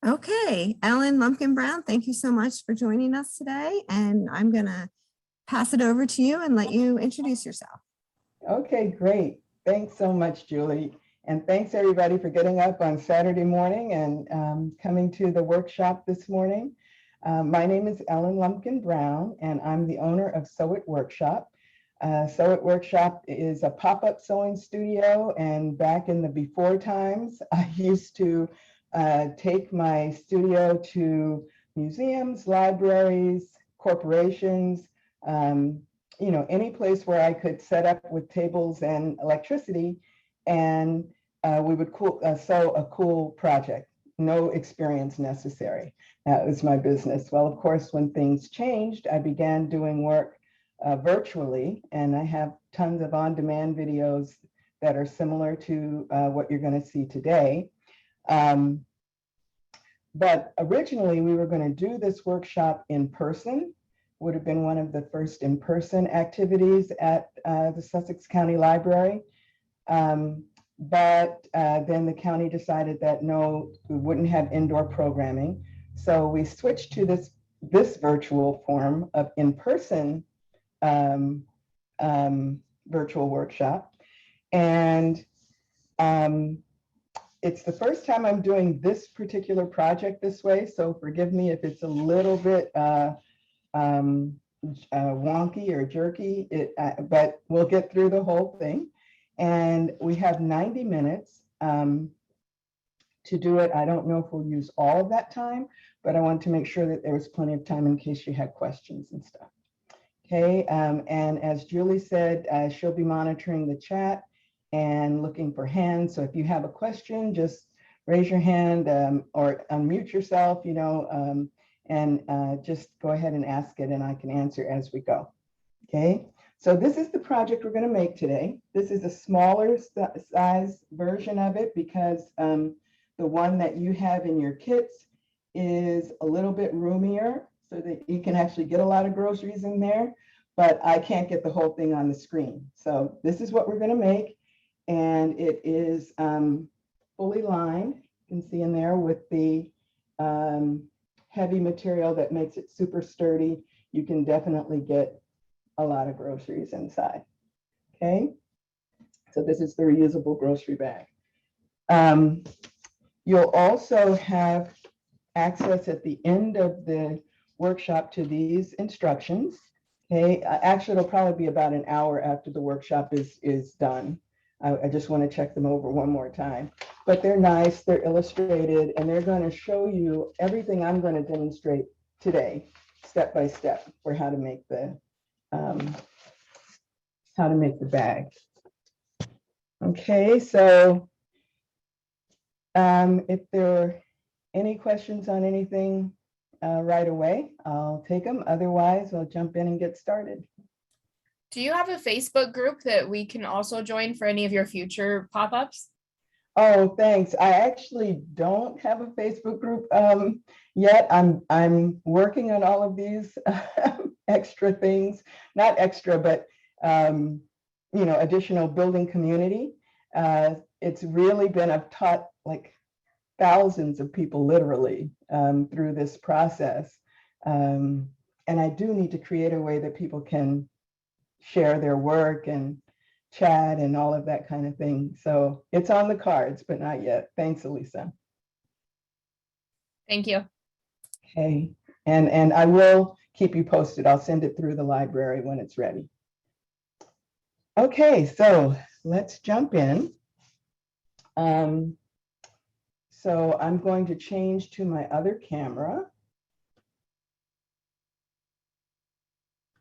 Okay, Ellen Lumpkin Brown, thank you so much for joining us today. And I'm going to pass it over to you and let you introduce yourself. Okay, great. Thanks so much, Julie. And thanks everybody for getting up on Saturday morning and coming to the workshop this morning. My name is Ellen Lumpkin Brown, and I'm the owner of Sew It Workshop. Sew It Workshop is a pop-up sewing studio, and back in the before times, I used to take my studio to museums, libraries, corporations, any place where I could set up with tables and electricity, and we would sew a cool project. No experience necessary. That was my business. Well, of course, when things changed, I began doing work virtually, and I have tons of on-demand videos that are similar to what you're going to see today. But originally, we were going to do this workshop in person. Would have been one of the first in-person activities at the Sussex County Library. But then the county decided that no, we wouldn't have indoor programming. So we switched to this virtual form of in-person virtual workshop. And it's the first time I'm doing this particular project this way, so forgive me if it's a little bit wonky or jerky, but we'll get through the whole thing. And we have 90 minutes to do it. I don't know if we'll use all of that time, but I want to make sure that there was plenty of time in case you had questions and stuff. Okay, and as Julie said, she'll be monitoring the chat and looking for hands. So if you have a question, just raise your hand or unmute yourself, and just go ahead and ask it, and I can answer as we go. Okay, so this is the project we're going to make today. This is a smaller size version of it because the one that you have in your kits is a little bit roomier so that you can actually get a lot of groceries in there, but I can't get the whole thing on the screen. So this is what we're going to make. And it is fully lined, you can see in there, with the heavy material that makes it super sturdy. You can definitely get a lot of groceries inside. Okay, so this is the reusable grocery bag. You'll also have access at the end of the workshop to these instructions. Okay, actually it'll probably be about an hour after the workshop is done. I just want to check them over one more time, but they're nice, they're illustrated, and they're going to show you everything I'm going to demonstrate today, step by step, for how to make the bag. Okay, so if there are any questions on anything right away, I'll take them. Otherwise, I'll jump in and get started. Do you have a Facebook group that we can also join for any of your future pop-ups? Oh, thanks. I actually don't have a Facebook group yet. I'm working on all of these extra things, not extra, but additional building community. It's really been, I've taught like thousands of people literally through this process. And I do need to create a way that people can share their work and chat and all of that kind of thing. So it's on the cards, but not yet. Thanks, Elisa. Thank you. Okay, and I will keep you posted. I'll send it through the library when it's ready. Okay, so let's jump in. So I'm going to change to my other camera.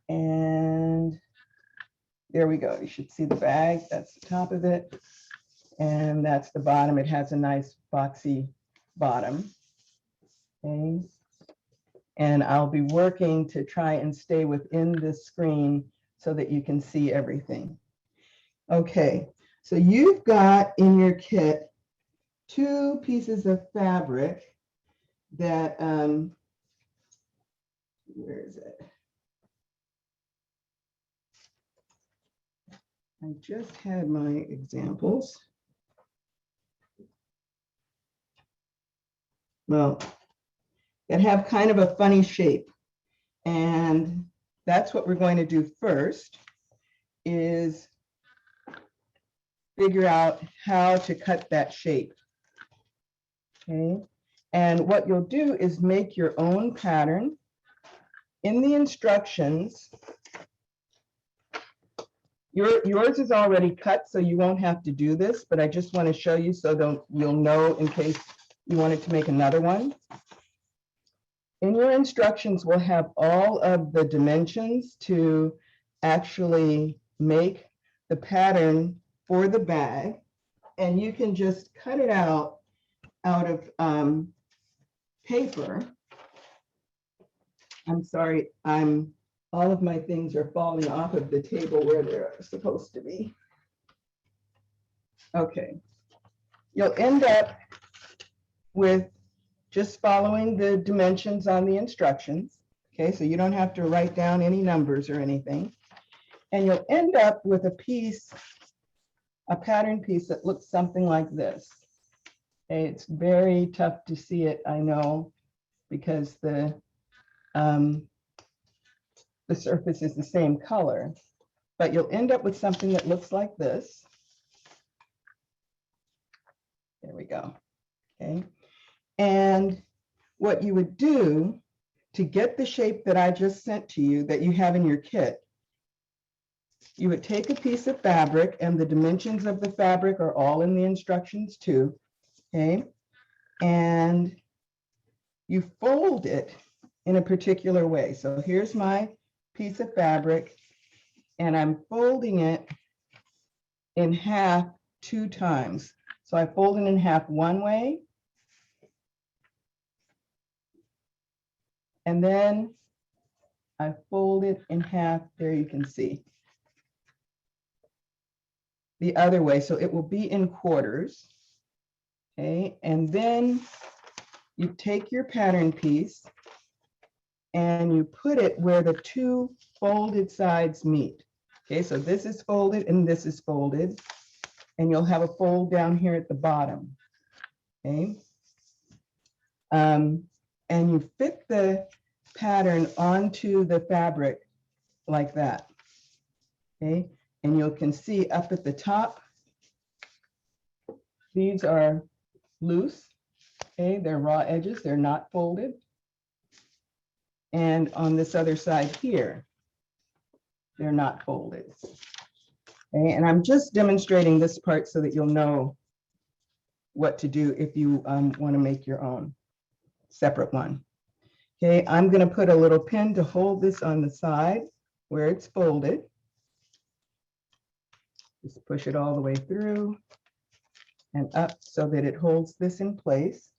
And there we go. You should see the bag. That's the top of it. And that's the bottom. It has a nice boxy bottom. Okay. And I'll be working to try and stay within this screen so that you can see everything. Okay. So you've got in your kit 2 pieces of fabric that, where is it? I just had my examples. well, that have kind of a funny shape. And that's what we're going to do first, is figure out how to cut that shape. Okay, and what you'll do is make your own pattern. In the instructions, yours is already cut, so you won't have to do this, but I just want to show you so you'll know in case you wanted to make another one. In your instructions, we'll have all of the dimensions to actually make the pattern for the bag, and you can just cut it out of paper. I'm sorry, all of my things are falling off of the table where they're supposed to be. Okay, you'll end up with just following the dimensions on the instructions. Okay, so you don't have to write down any numbers or anything. And you'll end up with a pattern piece that looks something like this. Okay, it's very tough to see it, I know, because the surface is the same color, but you'll end up with something that looks like this. There we go. Okay. And what you would do to get the shape that I just sent to you that you have in your kit, you would take a piece of fabric, and the dimensions of the fabric are all in the instructions too. Okay. And you fold it in a particular way. So here's my piece of fabric, and I'm folding it in half 2 times. So I fold it in half one way, and then I fold it in half, there you can see, the other way. So it will be in quarters. Okay, and then you take your pattern piece and you put it where the 2 folded sides meet. Okay, so this is folded and this is folded, and you'll have a fold down here at the bottom. Okay, and you fit the pattern onto the fabric like that. Okay, and you can see up at the top, these are loose. Okay, they're raw edges, they're not folded. And on this other side here, they're not folded. Okay, and I'm just demonstrating this part so that you'll know what to do if you want to make your own separate one. Okay, I'm going to put a little pin to hold this on the side where it's folded. Just push it all the way through and up so that it holds this in place.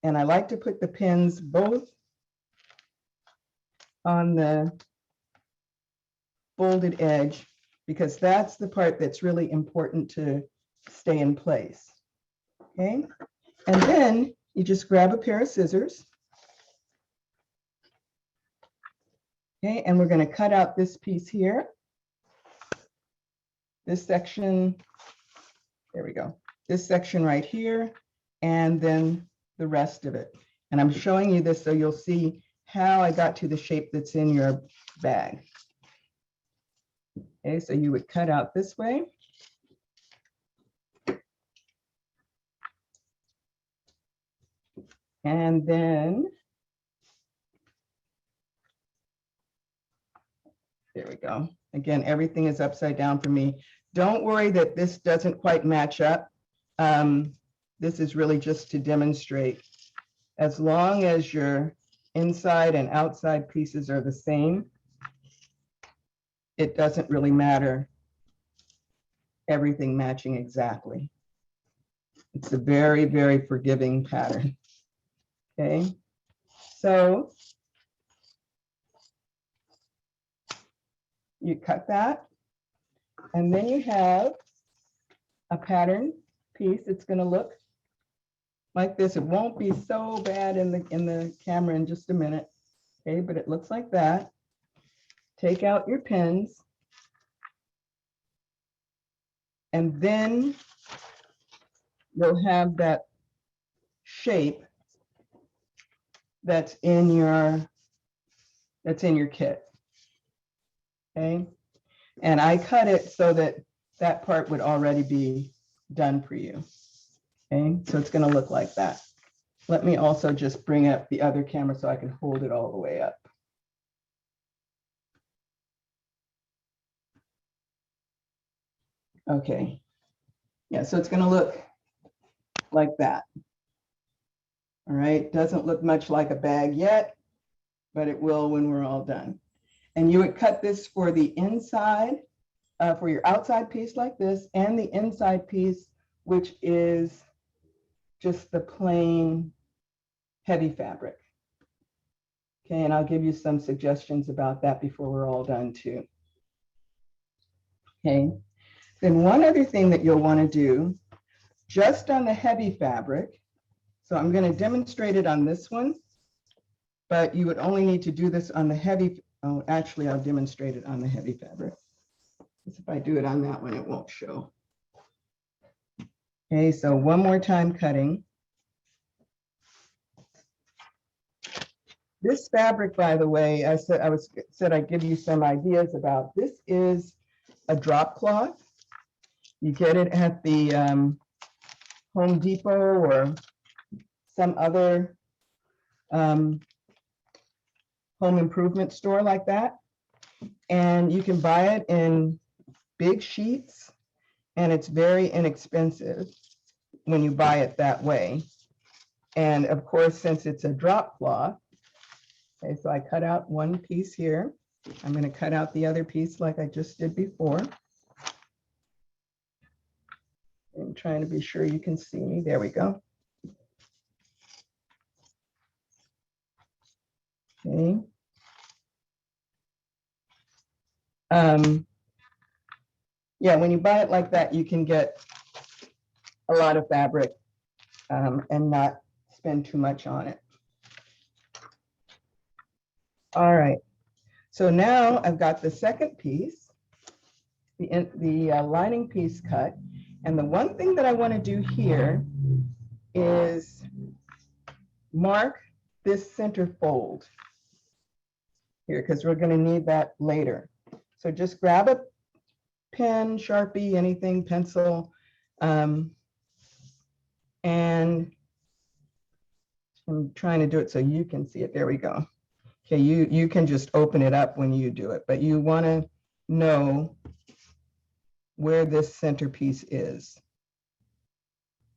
And I like to put the pins both on the folded edge, because that's the part that's really important to stay in place. Okay, and then you just grab a pair of scissors. Okay, and we're going to cut out this piece here, this section, there we go, this section right here, and then the rest of it. And I'm showing you this so you'll see how I got to the shape that's in your bag. Okay, so you would cut out this way. And then, there we go. Again, everything is upside down for me. Don't worry that this doesn't quite match up. This is really just to demonstrate. As long as your inside and outside pieces are the same, it doesn't really matter everything matching exactly. It's a very, very forgiving pattern. Okay, so you cut that, and then you have a pattern piece. It's going to look like this. It won't be so bad in the camera in just a minute. Okay, but it looks like that. Take out your pins, and then you'll have that shape that's in your kit. Okay, and I cut it so that that part would already be done for you. Okay, so it's going to look like that. Let me also just bring up the other camera so I can hold it all the way up. Okay, yeah, so it's going to look like that. All right, doesn't look much like a bag yet, but it will when we're all done. And you would cut this for the inside, for your outside piece like this, and the inside piece, which is just the plain heavy fabric. Okay, and I'll give you some suggestions about that before we're all done too. Okay, then one other thing that you'll want to do just on the heavy fabric, so I'm going to demonstrate it on this one, but you would only need to do this on the heavy, oh, actually I'll demonstrate it on the heavy fabric. Because if I do it on that one, it won't show. Okay, so one more time cutting. This fabric, by the way, I said I'd give you some ideas about. This is a drop cloth. You get it at the Home Depot or some other home improvement store like that. And you can buy it in big sheets, and it's very inexpensive when you buy it that way. And of course, since it's a drop cloth, okay, so I cut out one piece here. I'm going to cut out the other piece like I just did before. I'm trying to be sure you can see me. There we go. Okay. Yeah, when you buy it like that, you can get a lot of fabric and not spend too much on it. All right, so now I've got the second piece, the lining piece cut. And the one thing that I want to do here is mark this center fold here, because we're going to need that later. So just grab a pen, Sharpie, anything, pencil, and I'm trying to do it so you can see it. There we go. Okay, you can just open it up when you do it, but you want to know where this centerpiece is,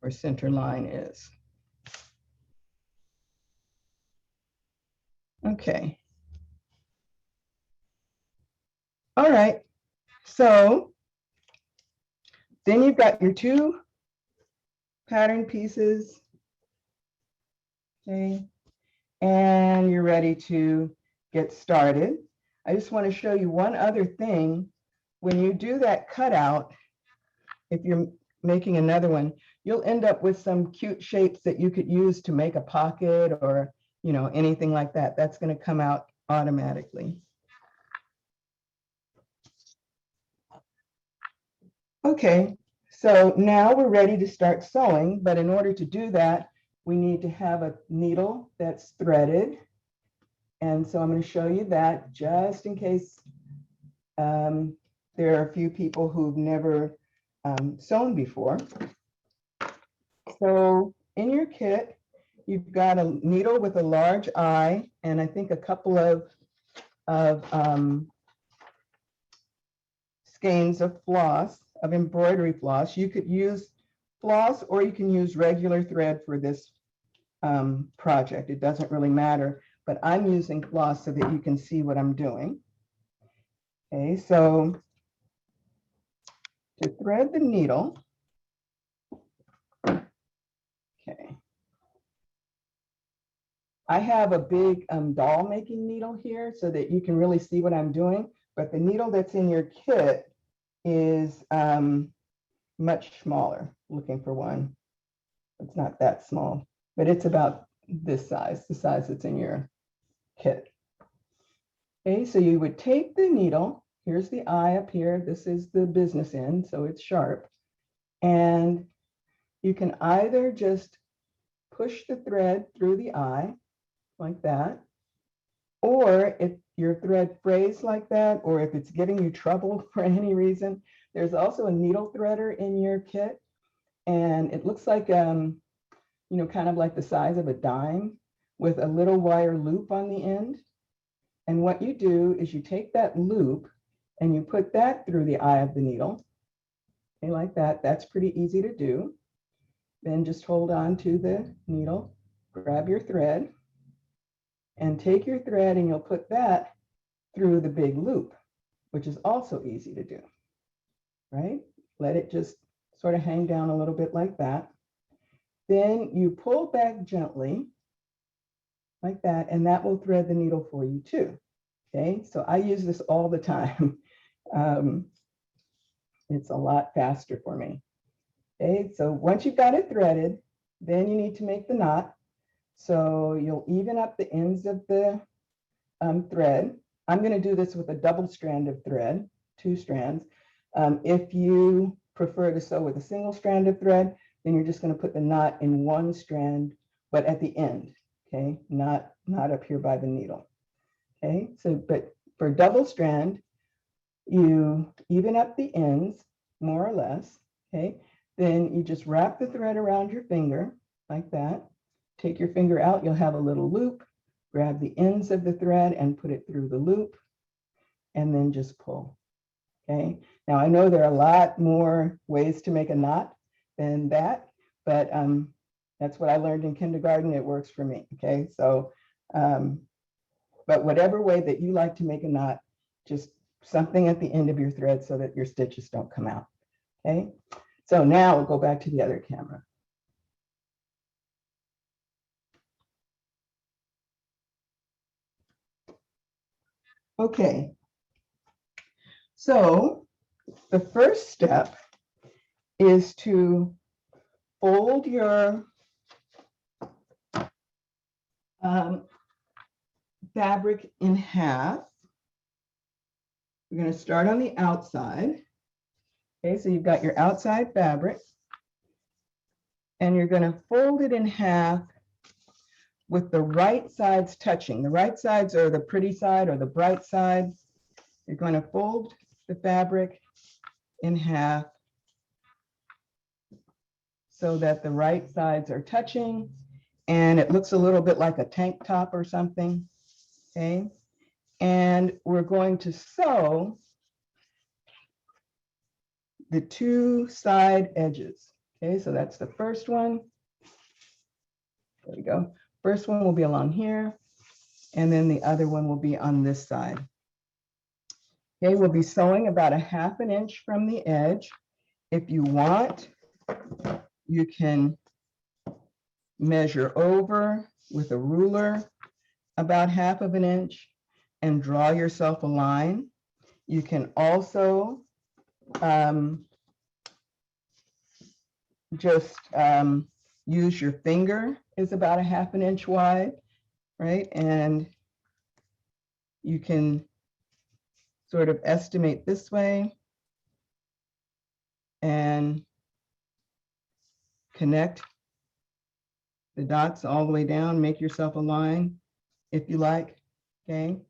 or center line is. Okay. All right. So then you've got your two pattern pieces. Okay. And you're ready to get started. I just want to show you one other thing. When you do that cutout, if you're making another one, you'll end up with some cute shapes that you could use to make a pocket or, you know, anything like that. That's going to come out automatically. Okay, so now we're ready to start sewing, but in order to do that, we need to have a needle that's threaded. And so I'm going to show you that just in case there are a few people who've never sewn before. So in your kit, you've got a needle with a large eye, and I think a couple of skeins of floss, of embroidery floss. You could use floss or you can use regular thread for this project. It doesn't really matter, but I'm using floss so that you can see what I'm doing. Okay, so to thread the needle, okay, I have a big doll making needle here so that you can really see what I'm doing, but the needle that's in your kit is much smaller. Looking for one. It's not that small, but it's about this size, the size that's in your kit. Okay, so you would take the needle. Here's the eye up here. This is the business end, so it's sharp. And you can either just push the thread through the eye, like that. Or if your thread frays like that, or if it's giving you trouble for any reason, there's also a needle threader in your kit. And it looks like, you know, kind of like the size of a dime with a little wire loop on the end. And what you do is you take that loop and you put that through the eye of the needle. Okay, like that. That's pretty easy to do. Then just hold on to the needle, grab your thread, and take your thread and you'll put that through the big loop, which is also easy to do, right? Let it just sort of hang down a little bit like that. Then you pull back gently like that, and that will thread the needle for you too. Okay, so I use this all the time. It's a lot faster for me. Okay, so once you've got it threaded, then you need to make the knot. So you'll even up the ends of the thread. I'm going to do this with a double strand of thread, 2 strands. If you prefer to sew with a single strand of thread, then you're just going to put the knot in 1 strand, but at the end, okay, not up here by the needle. Okay, so but for double strand, you even up the ends more or less. Okay, then you just wrap the thread around your finger like that. Take your finger out, you'll have a little loop. Grab the ends of the thread and put it through the loop, and then just pull. Okay, now I know there are a lot more ways to make a knot than that, but that's what I learned in kindergarten. It works for me. Okay, so but whatever way that you like to make a knot, just something at the end of your thread so that your stitches don't come out. Okay, so now we'll go back to the other camera. Okay, so the first step is to fold your fabric in half. We're going to start on the outside. Okay, so you've got your outside fabric, and you're going to fold it in half with the right sides touching. The right sides are the pretty side or the bright side. You're going to fold the fabric in half so that the right sides are touching, and it looks a little bit like a tank top or something. Okay, and we're going to sew the 2 side edges. Okay, so that's the first one. There we go. First one will be along here, and then the other one will be on this side. Okay, we'll be sewing about a ½ inch from the edge. If you want, you can measure over with a ruler about ½ inch and draw yourself a line. You can also just use your finger is about a ½ inch wide, right? And you can sort of estimate this way and connect the dots all the way down, make yourself a line if you like, okay?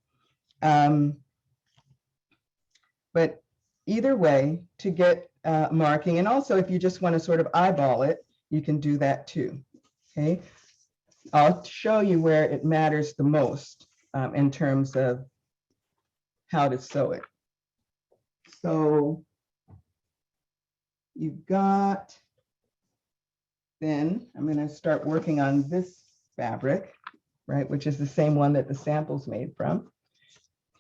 But either way, to get marking, and also if you just want to sort of eyeball it, you can do that too, okay? I'll show you where it matters the most in terms of how to sew it. So you've got, then I'm going to start working on this fabric, right, which is the same one that the sample's made from.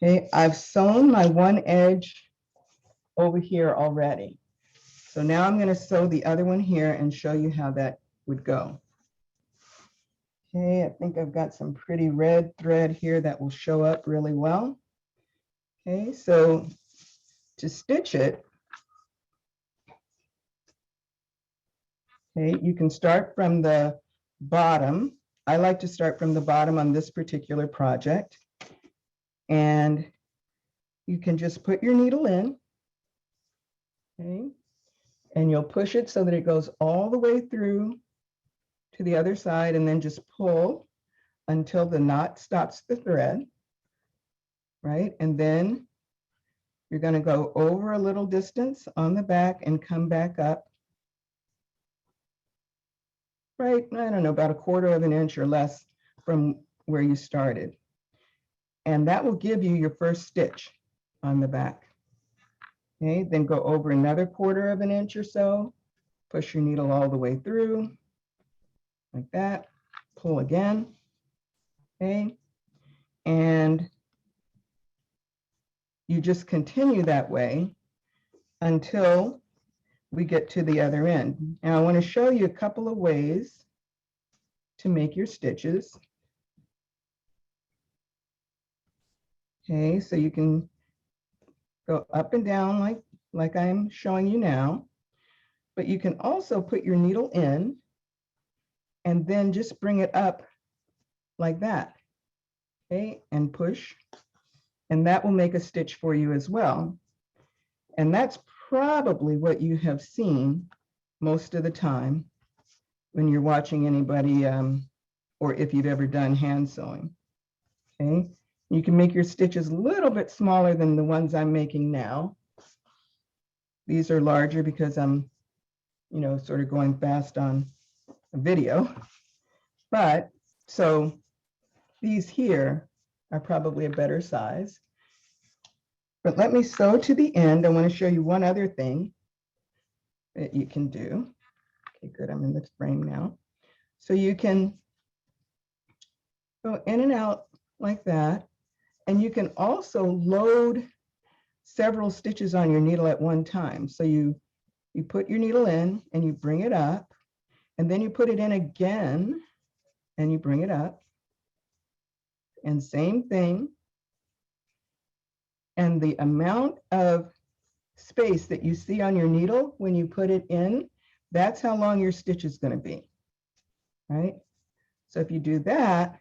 Okay, I've sewn my one edge over here already. So now I'm going to sew the other one here and show you how that would go. Okay, I think I've got some pretty red thread here that will show up really well. Okay, so to stitch it, okay, you can start from the bottom. I like to start from the bottom on this particular project. And you can just put your needle in, okay, and you'll push it so that it goes all the way through to the other side, and then just pull until the knot stops the thread, right? And then you're going to go over a little distance on the back and come back up, right? I don't know, about 1/4 of an inch or less from where you started. And that will give you your first stitch on the back. Okay, then go over another 1/4 of an inch or so, push your needle all the way through, like that, pull again, okay? And you just continue that way until we get to the other end. Now I want to show you a couple of ways to make your stitches. Okay, so you can go up and down like I'm showing you now, but you can also put your needle in and then just bring it up like that, okay, and push, and that will make a stitch for you as well. And that's probably what you have seen most of the time when you're watching anybody, or if you've ever done hand sewing, okay? You can make your stitches a little bit smaller than the ones I'm making now. These are larger because I'm, sort of going fast on a video. But so these here are probably a better size. But let me sew to the end. I want to show you one other thing that you can do. Okay, good, I'm in this frame now. So you can go in and out like that. And you can also load several stitches on your needle at one time. So you put your needle in and you bring it up, and then you put it in again and you bring it up. And same thing. And the amount of space that you see on your needle when you put it in, that's how long your stitch is going to be, right? So if you do that,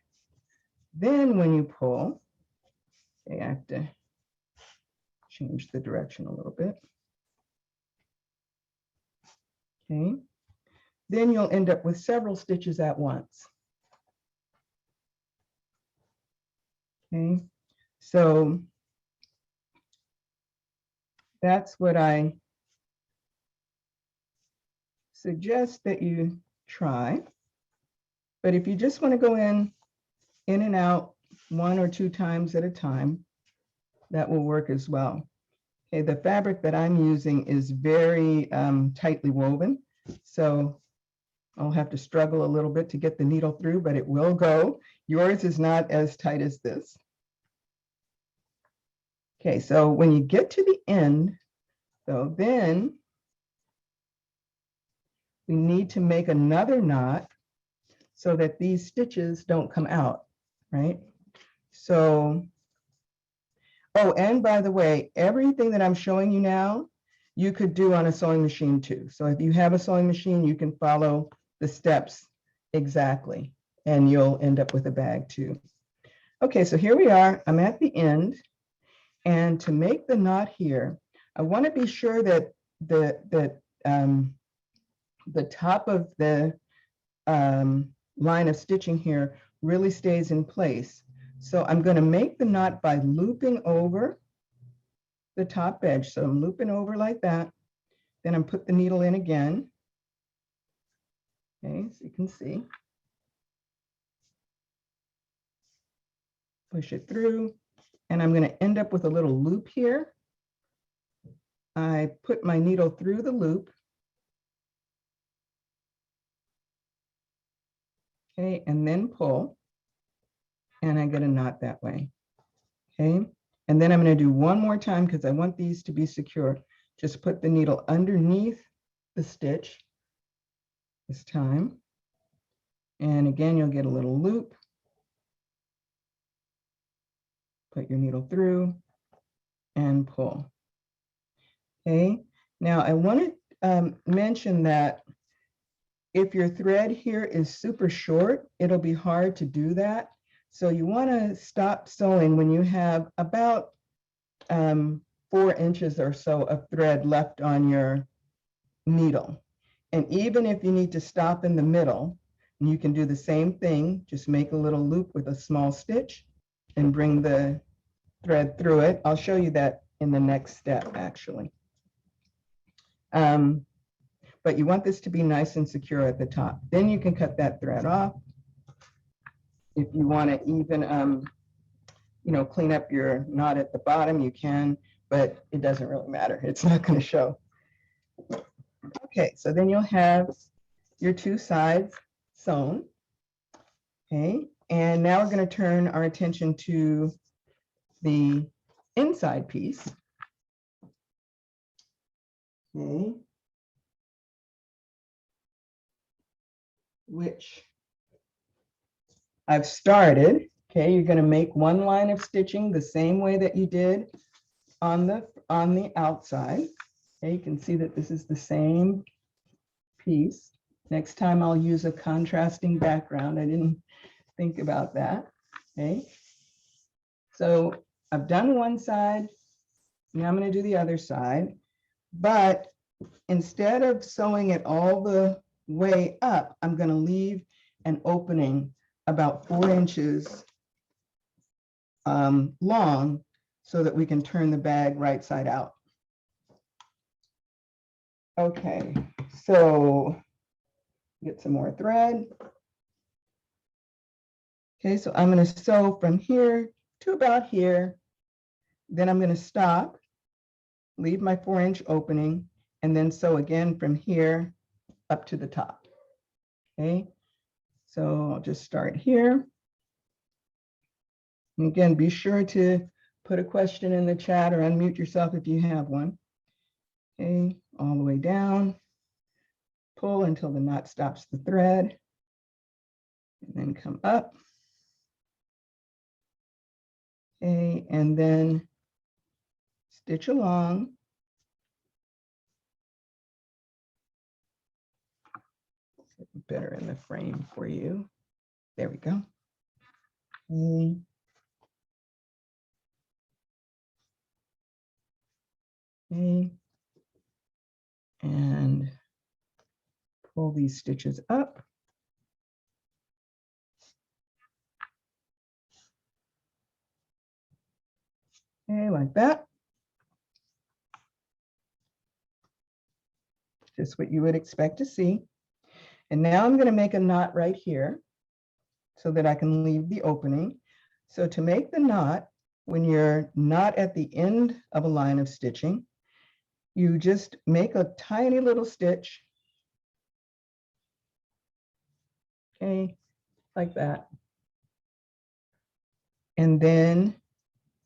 then when you pull, okay, I have to change the direction a little bit. Okay, then you'll end up with several stitches at once. Okay, so that's what I suggest that you try. But if you just want to go in and out 1 or 2 times at a time, that will work as well. Okay, the fabric that I'm using is very tightly woven, so I'll have to struggle a little bit to get the needle through, but it will go. Yours is not as tight as this. Okay, so when you get to the end, so then we need to make another knot so that these stitches don't come out, right? So, oh, and by the way, everything that I'm showing you now, you could do on a sewing machine too. So if you have a sewing machine, you can follow the steps exactly, and you'll end up with a bag too. Okay, so here we are. I'm at the end. And to make the knot here, I want to be sure that the top of the line of stitching here really stays in place. So I'm going to make the knot by looping over the top edge. So I'm looping over like that. Then I'm put the needle in again. Okay, so you can see. Push it through. And I'm going to end up with a little loop here. I put my needle through the loop. Okay, and then pull. And I get a knot that way. Okay, and then I'm going to do one more time because I want these to be secure. Just put the needle underneath the stitch this time. And again, you'll get a little loop. Put your needle through and pull. Okay, now I want to mention that if your thread here is super short, it'll be hard to do that. So you want to stop sewing when you have about 4 inches or so of thread left on your needle. And even if you need to stop in the middle, And you can do the same thing, just make a little loop with a small stitch and bring the thread through it. I'll show you that in the next step, actually. But you want this to be nice and secure at the top. Then you can cut that thread off. If you want to even, clean up your knot at the bottom, you can, but it doesn't really matter. It's not going to show. Okay, so then you'll have your two sides sewn. Okay, and now we're going to turn our attention to the inside piece. Okay, which I've started. Okay, you're going to make one line of stitching the same way that you did on the outside. Okay, you can see that this is the same piece. Next time I'll use a contrasting background. I didn't think about that. Okay, so I've done one side. Now I'm going to do the other side, but instead of sewing it all the way up, I'm going to leave an opening about 4 inches long so that we can turn the bag right side out. Okay, so get some more thread. Okay, so I'm going to sew from here to about here. Then I'm going to stop, leave my 4-inch opening, and then sew again from here up to the top. Okay, so I'll just start here. And again, be sure to put a question in the chat or unmute yourself if you have one. Okay, all the way down. Pull until the knot stops the thread. And then come up. Okay, and then stitch along. Better in the frame for you. There we go. Okay. Okay. And pull these stitches up. Okay, like that. Just what you would expect to see. And now I'm going to make a knot right here so that I can leave the opening. So to make the knot, when you're not at the end of a line of stitching, you just make a tiny little stitch. Okay, like that. And then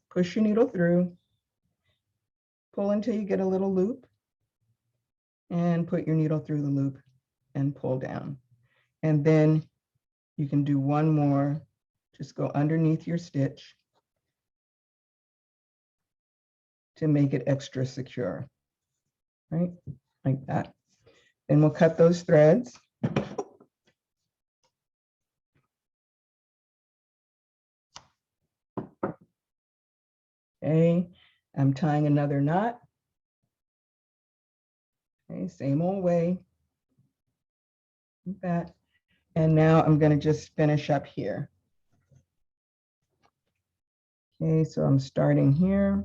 push your needle through, pull until you get a little loop, and put your needle through the loop and pull down. And then you can do one more, just go underneath your stitch to make it extra secure, right? Like that. Then we'll cut those threads. Okay, I'm tying another knot. Okay, same old way. Like that. And now I'm going to just finish up here. Okay, so I'm starting here.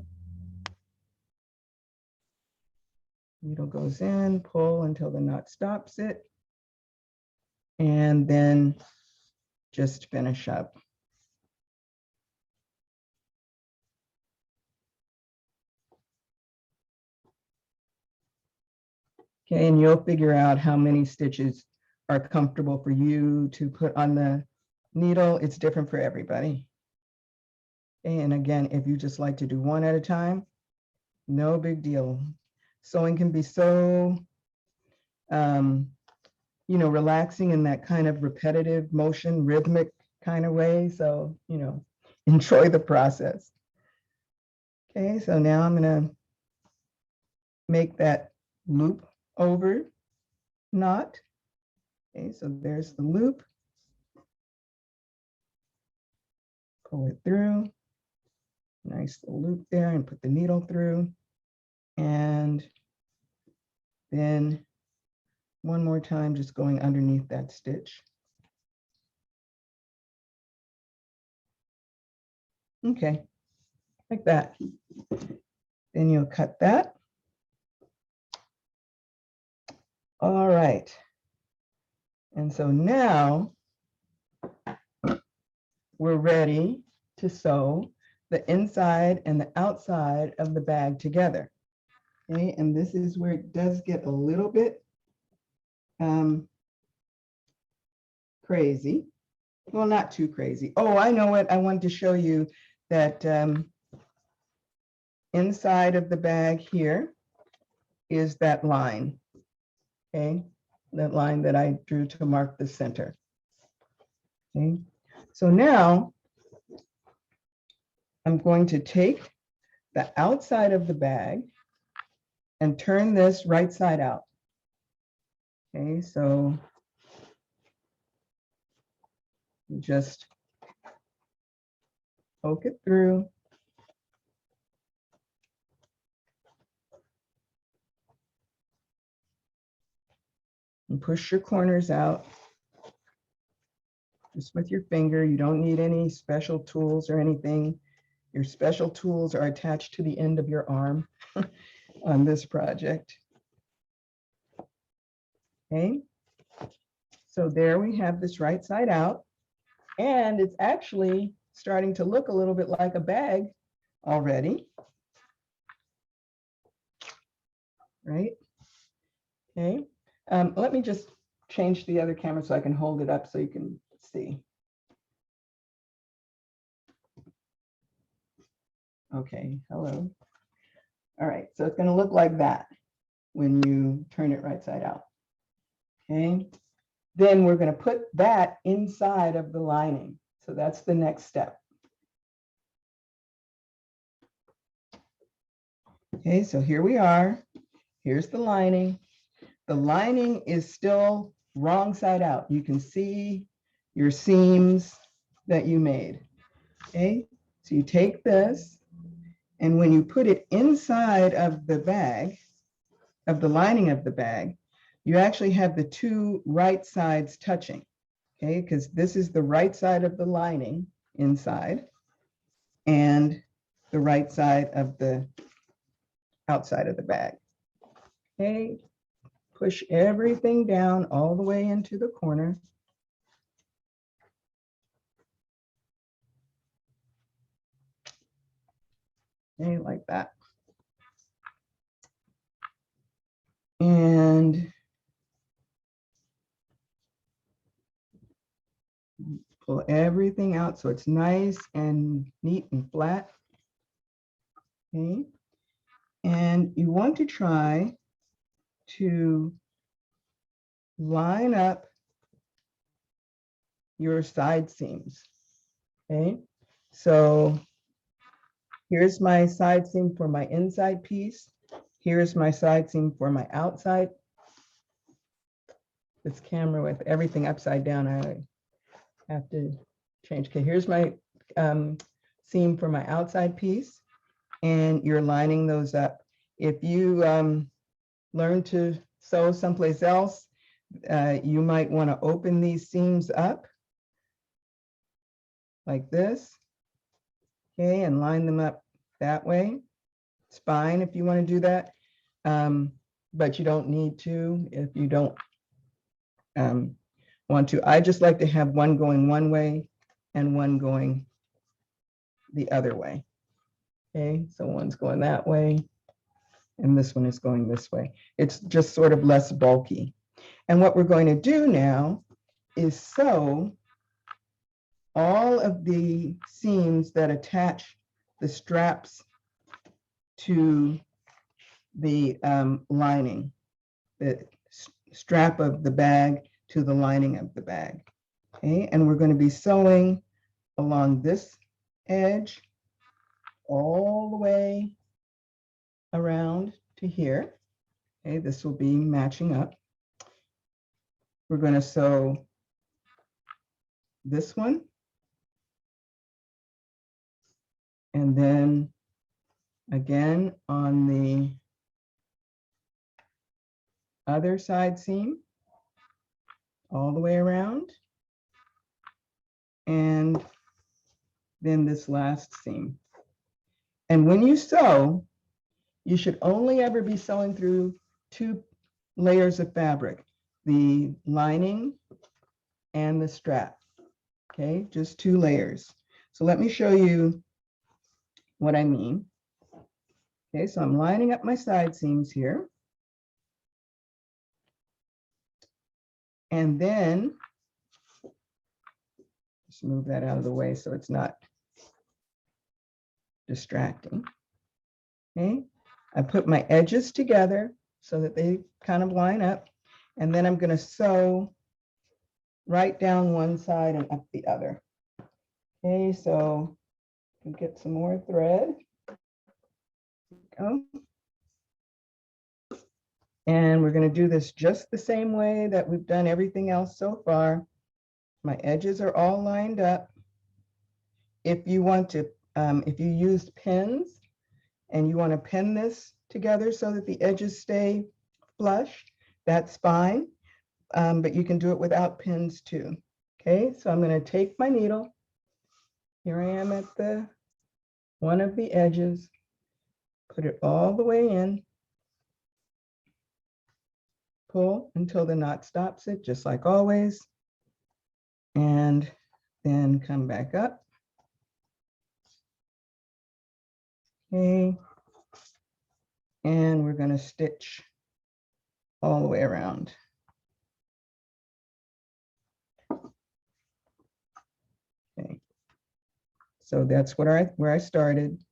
Needle goes in, pull until the knot stops it, and then just finish up. Okay, and you'll figure out how many stitches are comfortable for you to put on the needle. It's different for everybody. Okay, and again, if you just like to do one at a time, no big deal. Sewing can be so, relaxing in that kind of repetitive motion, rhythmic kind of way. So, enjoy the process. Okay, so now I'm going to make that loop over knot. Okay, so there's the loop. Pull it through. Nice little loop there, and put the needle through. And then one more time, just going underneath that stitch. Okay, like that. Then you'll cut that. All right. And so now we're ready to sew the inside and the outside of the bag together. Okay, and this is where it does get a little bit crazy. Well, not too crazy. Oh, I know what I wanted to show you, that inside of the bag here is that line. Okay, that line that I drew to mark the center. Okay, so now I'm going to take the outside of the bag and turn this right side out. Okay, so just poke it through. And push your corners out just with your finger. You don't need any special tools or anything. Your special tools are attached to the end of your arm on this project. Okay, so there we have this right side out, and it's actually starting to look a little bit like a bag already. Right? Okay, let me just change the other camera so I can hold it up so you can see. Okay, hello. All right, so it's going to look like that when you turn it right side out. Okay, then we're going to put that inside of the lining. So that's the next step. Okay, so here we are. Here's the lining. The lining is still wrong side out. You can see your seams that you made. Okay, so you take this, and when you put it inside of the bag, of the lining of the bag, you actually have the two right sides touching. Okay, because this is the right side of the lining inside and the right side of the outside of the bag. Okay, push everything down all the way into the corner. Okay, like that. And pull everything out so it's nice and neat and flat. Okay, and you want to try to line up your side seams. Okay, so here's my side seam for my inside piece. Here's my side seam for my outside. This camera with everything upside down, I have to change. Okay, here's my seam for my outside piece, and you're lining those up. If you learn to sew someplace else, you might want to open these seams up like this, okay, and line them up that way. It's fine if you want to do that, but you don't need to if you don't want to. I just like to have one going one way and one going the other way. Okay, so one's going that way and this one is going this way. It's just sort of less bulky. And what we're going to do now is sew all of the seams that attach the straps to the lining, the strap of the bag to the lining of the bag. Okay, and we're going to be sewing along this edge all the way around to here. Okay, this will be matching up. We're going to sew this one, and then again on the other side seam all the way around, and than this last seam. And when you sew, you should only ever be sewing through 2 layers of fabric, the lining and the strap. Okay, just 2 layers. So let me show you what I mean. Okay, so I'm lining up my side seams here. And then, just move that out of the way so it's not distracting. Okay, I put my edges together so that they kind of line up. And then I'm going to sew right down one side and up the other. Okay, so we get some more thread. Go. And we're going to do this just the same way that we've done everything else so far. My edges are all lined up. If you want to, if you used pins and you want to pin this together so that the edges stay flush, that's fine. But you can do it without pins too. Okay, so I'm going to take my needle. Here I am at the one of the edges. Put it all the way in. Pull until the knot stops it, just like always. And then come back up. Okay. And we're going to stitch all the way around. Okay. So that's what where I started.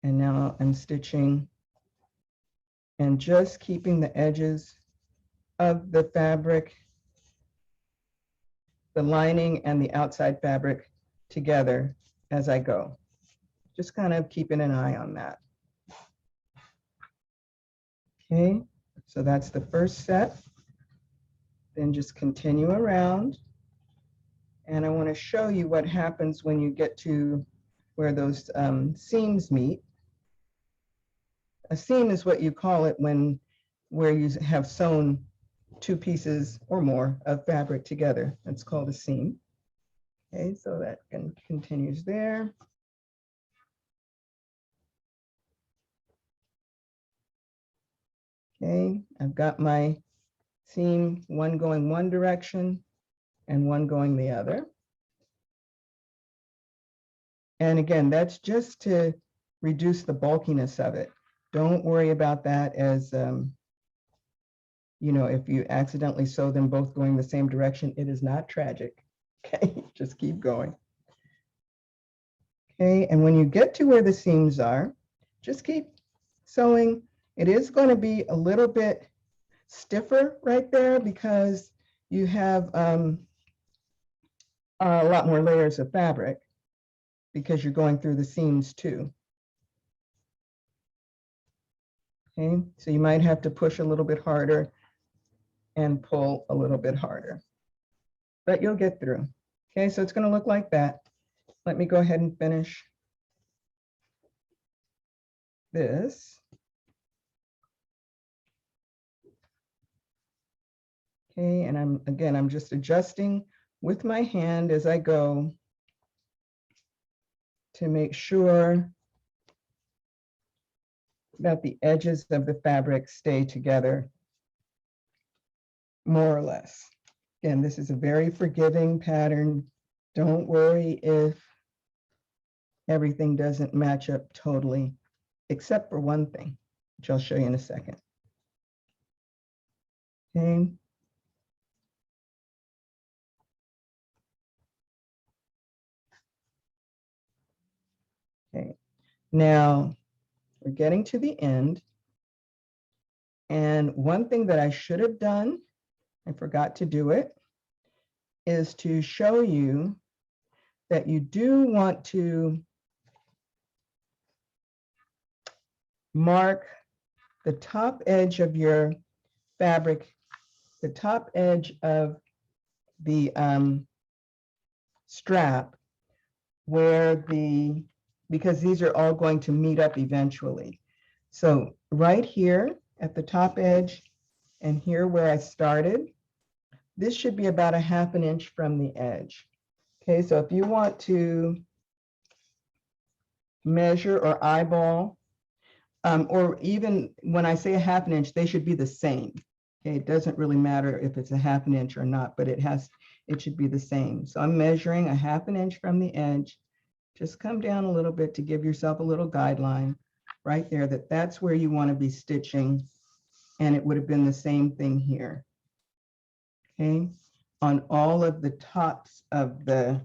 And now I'm stitching and just keeping the edges of the fabric, the lining and the outside fabric together as I go. Just kind of keeping an eye on that. Okay, so that's the first set. Then just continue around. And I want to show you what happens when you get to where those seams meet. A seam is what you call it where you have sewn 2 pieces or more of fabric together. That's called a seam. Okay, so that continues there. Okay, I've got my seam, one going one direction and one going the other. And again, that's just to reduce the bulkiness of it. Don't worry about that as, you know, if you accidentally sew them both going the same direction, it is not tragic. Okay, just keep going. Okay, and when you get to where the seams are, just keep sewing. It is going to be a little bit stiffer right there because you have a lot more layers of fabric because you're going through the seams too. Okay, so you might have to push a little bit harder and pull a little bit harder, but you'll get through. Okay, so it's going to look like that. Let me go ahead and finish this. Okay, and I'm just adjusting with my hand as I go to make sure that the edges of the fabric stay together more or less. Again, this is a very forgiving pattern. Don't worry if everything doesn't match up totally, except for one thing, which I'll show you in a second. Okay. Okay, now we're getting to the end. And one thing that I should have done, I forgot to do it, is to show you that you do want to mark the top edge of your fabric, the top edge of the strap where because these are all going to meet up eventually. So right here at the top edge and here where I started, this should be about a ½ inch from the edge. Okay, so if you want to measure or eyeball, or even when I say a half an inch, they should be the same. Okay, it doesn't really matter if it's a half an inch or not, but it should be the same. So I'm measuring a half an inch from the edge. Just come down a little bit to give yourself a little guideline right there, that's where you want to be stitching. And it would have been the same thing here. Okay, on all of the tops of the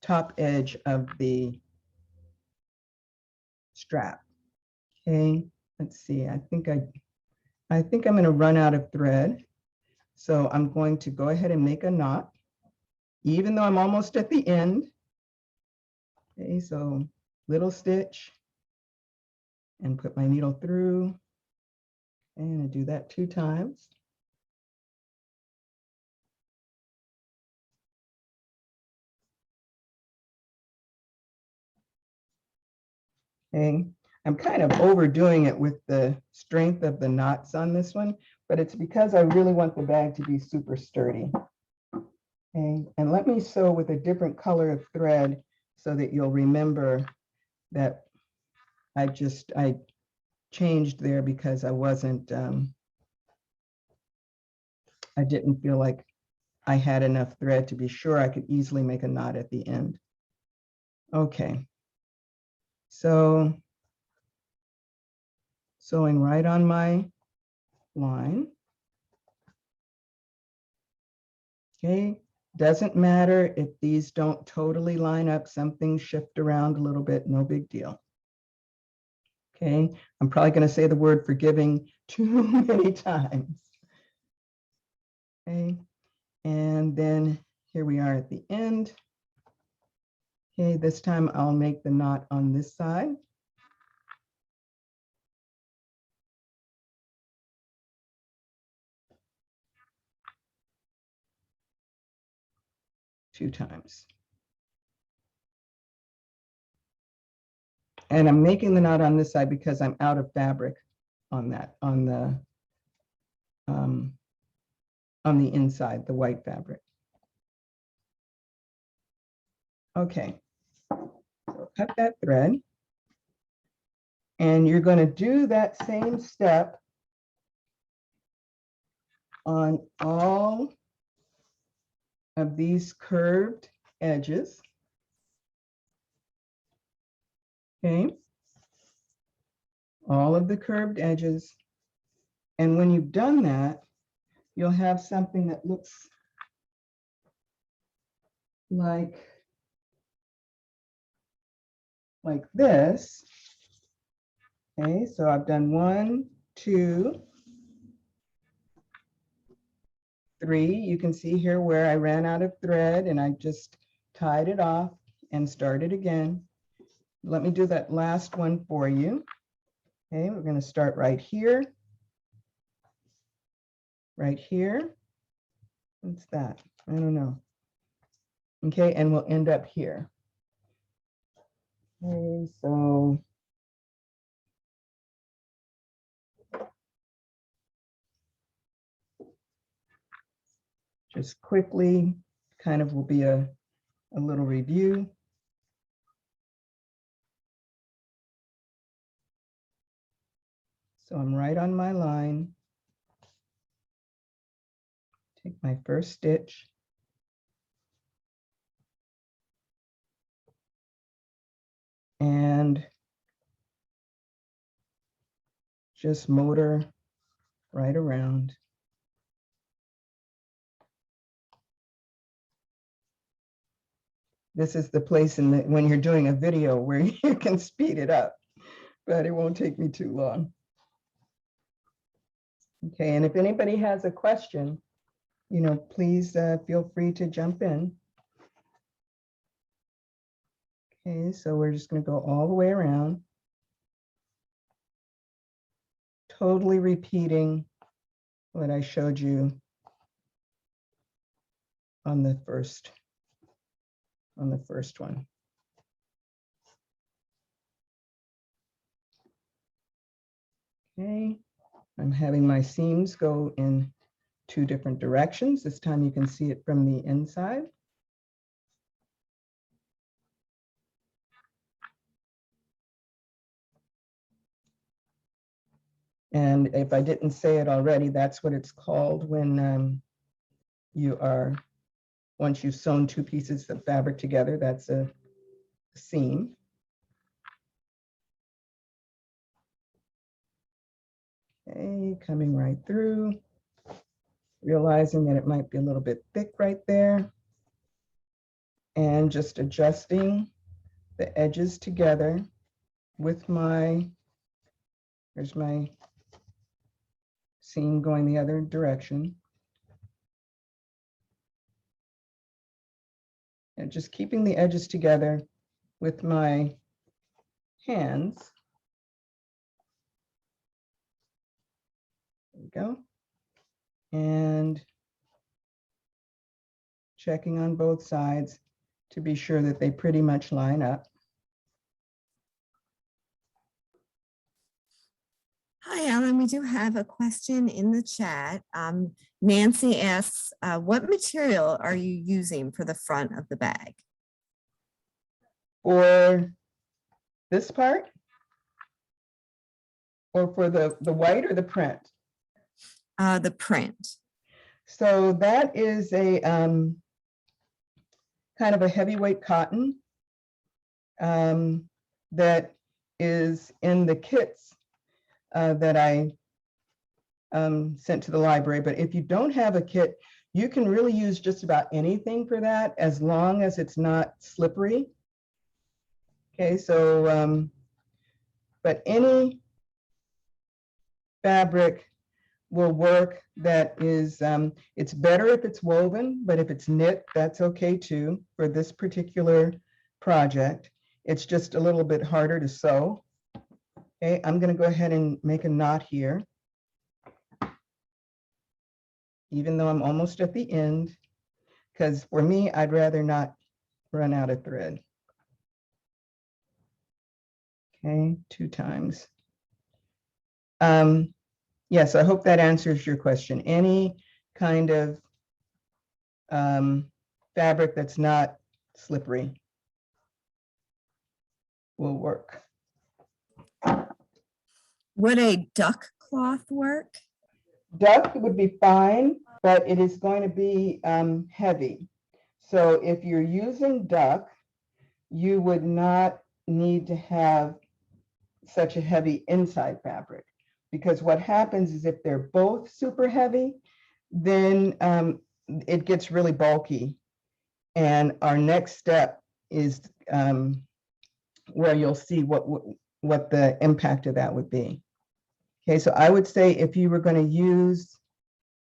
top edge of the strap. Okay, let's see. I think I'm going to run out of thread. So I'm going to go ahead and make a knot, even though I'm almost at the end. Okay, so little stitch and put my needle through, and I do that 2 times. Okay, I'm kind of overdoing it with the strength of the knots on this one, but it's because I really want the bag to be super sturdy. Okay, and let me sew with a different color of thread so that you'll remember that I changed there because I wasn't, I didn't feel like I had enough thread to be sure I could easily make a knot at the end. Okay, so sewing right on my line. Okay, doesn't matter if these don't totally line up, some things shift around a little bit, no big deal. Okay, I'm probably going to say the word forgiving too many times. Okay, and then here we are at the end. Okay, this time I'll make the knot on this side. Two times. And I'm making the knot on this side because I'm out of fabric on that, on the inside, the white fabric. Okay, so cut that thread. And you're going to do that same step on all of these curved edges. Okay, all of the curved edges. And when you've done that, you'll have something that looks like this. Okay, so I've done 1, 2, 3. You can see here where I ran out of thread and I just tied it off and started again. Let me do that last one for you. Okay, we're going to start right here. Right here. What's that? I don't know. Okay, and we'll end up here. Okay, so just quickly, kind of will be a little review. So I'm right on my line. Take my first stitch. And just motor right around. This is the place when you're doing a video where you can speed it up, but it won't take me too long. Okay, and if anybody has a question, please feel free to jump in. Okay, so we're just going to go all the way around. Totally repeating what I showed you on the first one. Okay, I'm having my seams go in 2 different directions. This time you can see it from the inside. And if I didn't say it already, that's what it's called when once you've sewn two pieces of fabric together, that's a seam. Okay, coming right through, realizing that it might be a little bit thick right there, and just adjusting the edges together with here's my seam going the other direction. And just keeping the edges together with my hands. There we go. And checking on both sides to be sure that they pretty much line up. Hi, Ellen. We do have a question in the chat. Nancy asks, what material are you using for the front of the bag? For this part? Or for the white or the print? The print. So that is a kind of a heavyweight cotton that is in the kits that I sent to the library. But if you don't have a kit, you can really use just about anything for that as long as it's not slippery. Okay, so, but any fabric will work that is, it's better if it's woven, but if it's knit, that's okay too for this particular project. It's just a little bit harder to sew. Okay, I'm going to go ahead and make a knot here, even though I'm almost at the end, because for me, I'd rather not run out of thread. Okay, 2 times. Yes, I hope that answers your question. Any kind of fabric that's not slippery will work. Would a duck cloth work? Duck would be fine, but it is going to be heavy. So if you're using duck, you would not need to have such a heavy inside fabric, because what happens is if they're both super heavy, then it gets really bulky. And our next step is where you'll see what the impact of that would be. Okay, so I would say if you were going to use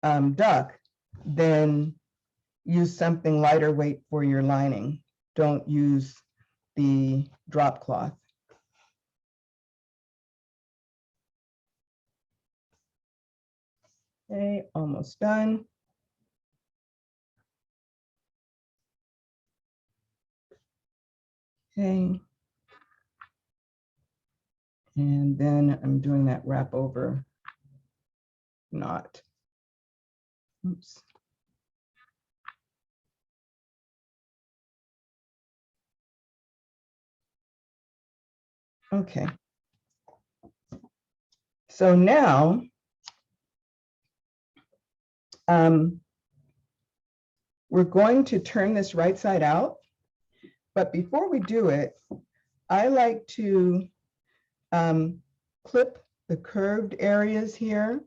duck, then use something lighter weight for your lining. Don't use the drop cloth. Okay, almost done. Okay. And then I'm doing that wrap over knot. Oops. Okay. So now, we're going to turn this right side out. But before we do it, I like to clip the curved areas here.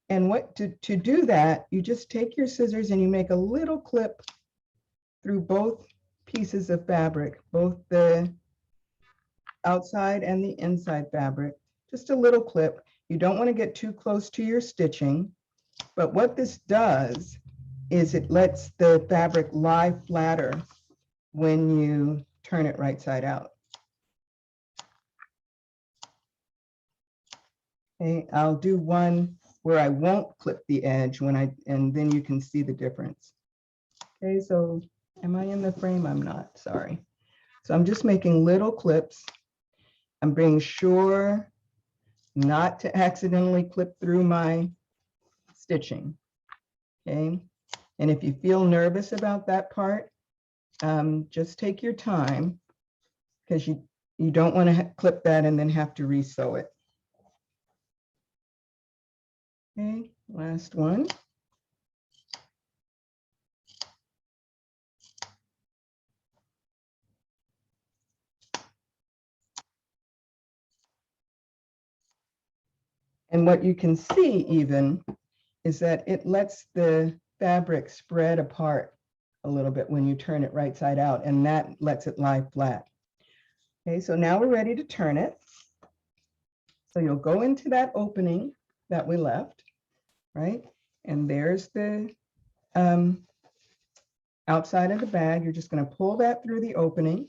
And to do that, you just take your scissors and you make a little clip through both pieces of fabric, both the outside and the inside fabric, just a little clip. You don't want to get too close to your stitching, but what this does is it lets the fabric lie flatter when you turn it right side out. Okay, I'll do one where I won't clip the edge and then you can see the difference. Okay, so am I in the frame? I'm not, sorry. So I'm just making little clips. I'm being sure not to accidentally clip through my stitching. Okay, and if you feel nervous about that part, just take your time, because you don't want to clip that and then have to re-sew it. Okay, last one. And what you can see even is that it lets the fabric spread apart a little bit when you turn it right side out, and that lets it lie flat. Okay, so now we're ready to turn it. So you'll go into that opening that we left, right? And there's the outside of the bag. You're just going to pull that through the opening.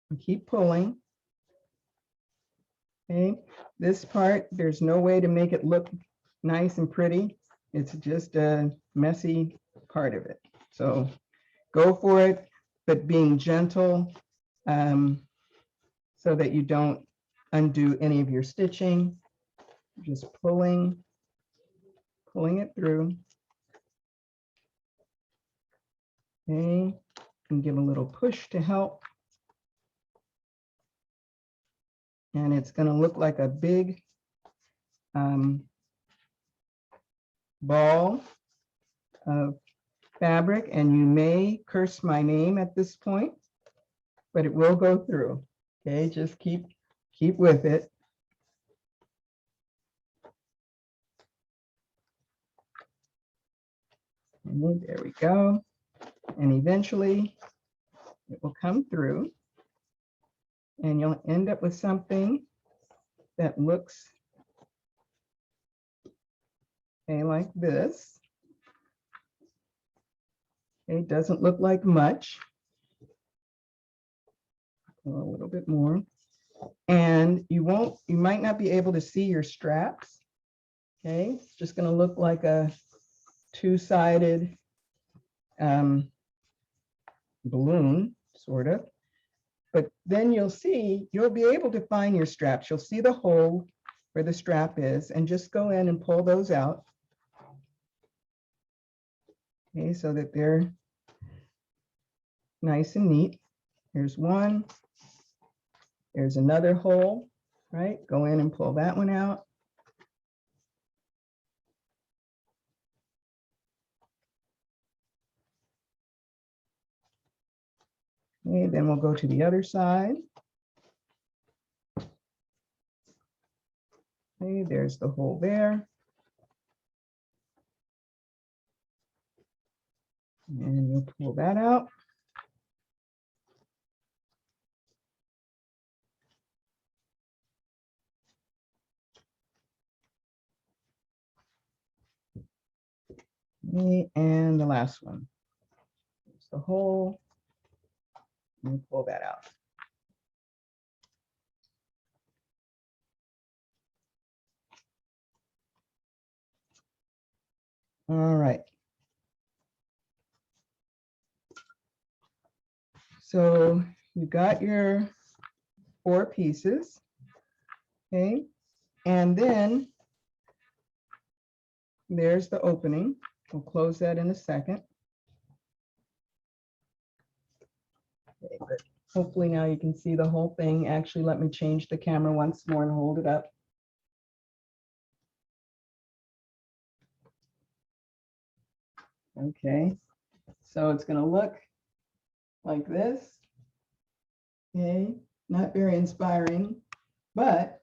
And keep pulling. Okay, this part, there's no way to make it look nice and pretty. It's just a messy part of it. So go for it, but being gentle so that you don't undo any of your stitching. Just pulling it through. Okay, and give a little push to help. And it's going to look like a big ball of fabric, and you may curse my name at this point, but it will go through. Okay, just keep with it. And there we go. And eventually it will come through, and you'll end up with something that looks like this. It doesn't look like much. A little bit more. And you might not be able to see your straps. Okay, it's just going to look like a two-sided balloon, sort of. But then you'll be able to find your straps. You'll see the hole where the strap is, and just go in and pull those out. Okay, so that they're nice and neat. Here's one. There's another hole, right? Go in and pull that one out. Okay, then we'll go to the other side. Okay, there's the hole there. And you'll pull that out. Okay, and the last one. There's the hole. And pull that out. All right. So you got your 4 pieces. Okay, and then there's the opening. We'll close that in a second. Okay, but hopefully now you can see the whole thing. Actually, let me change the camera once more and hold it up. Okay, so it's going to look like this. Okay, not very inspiring, but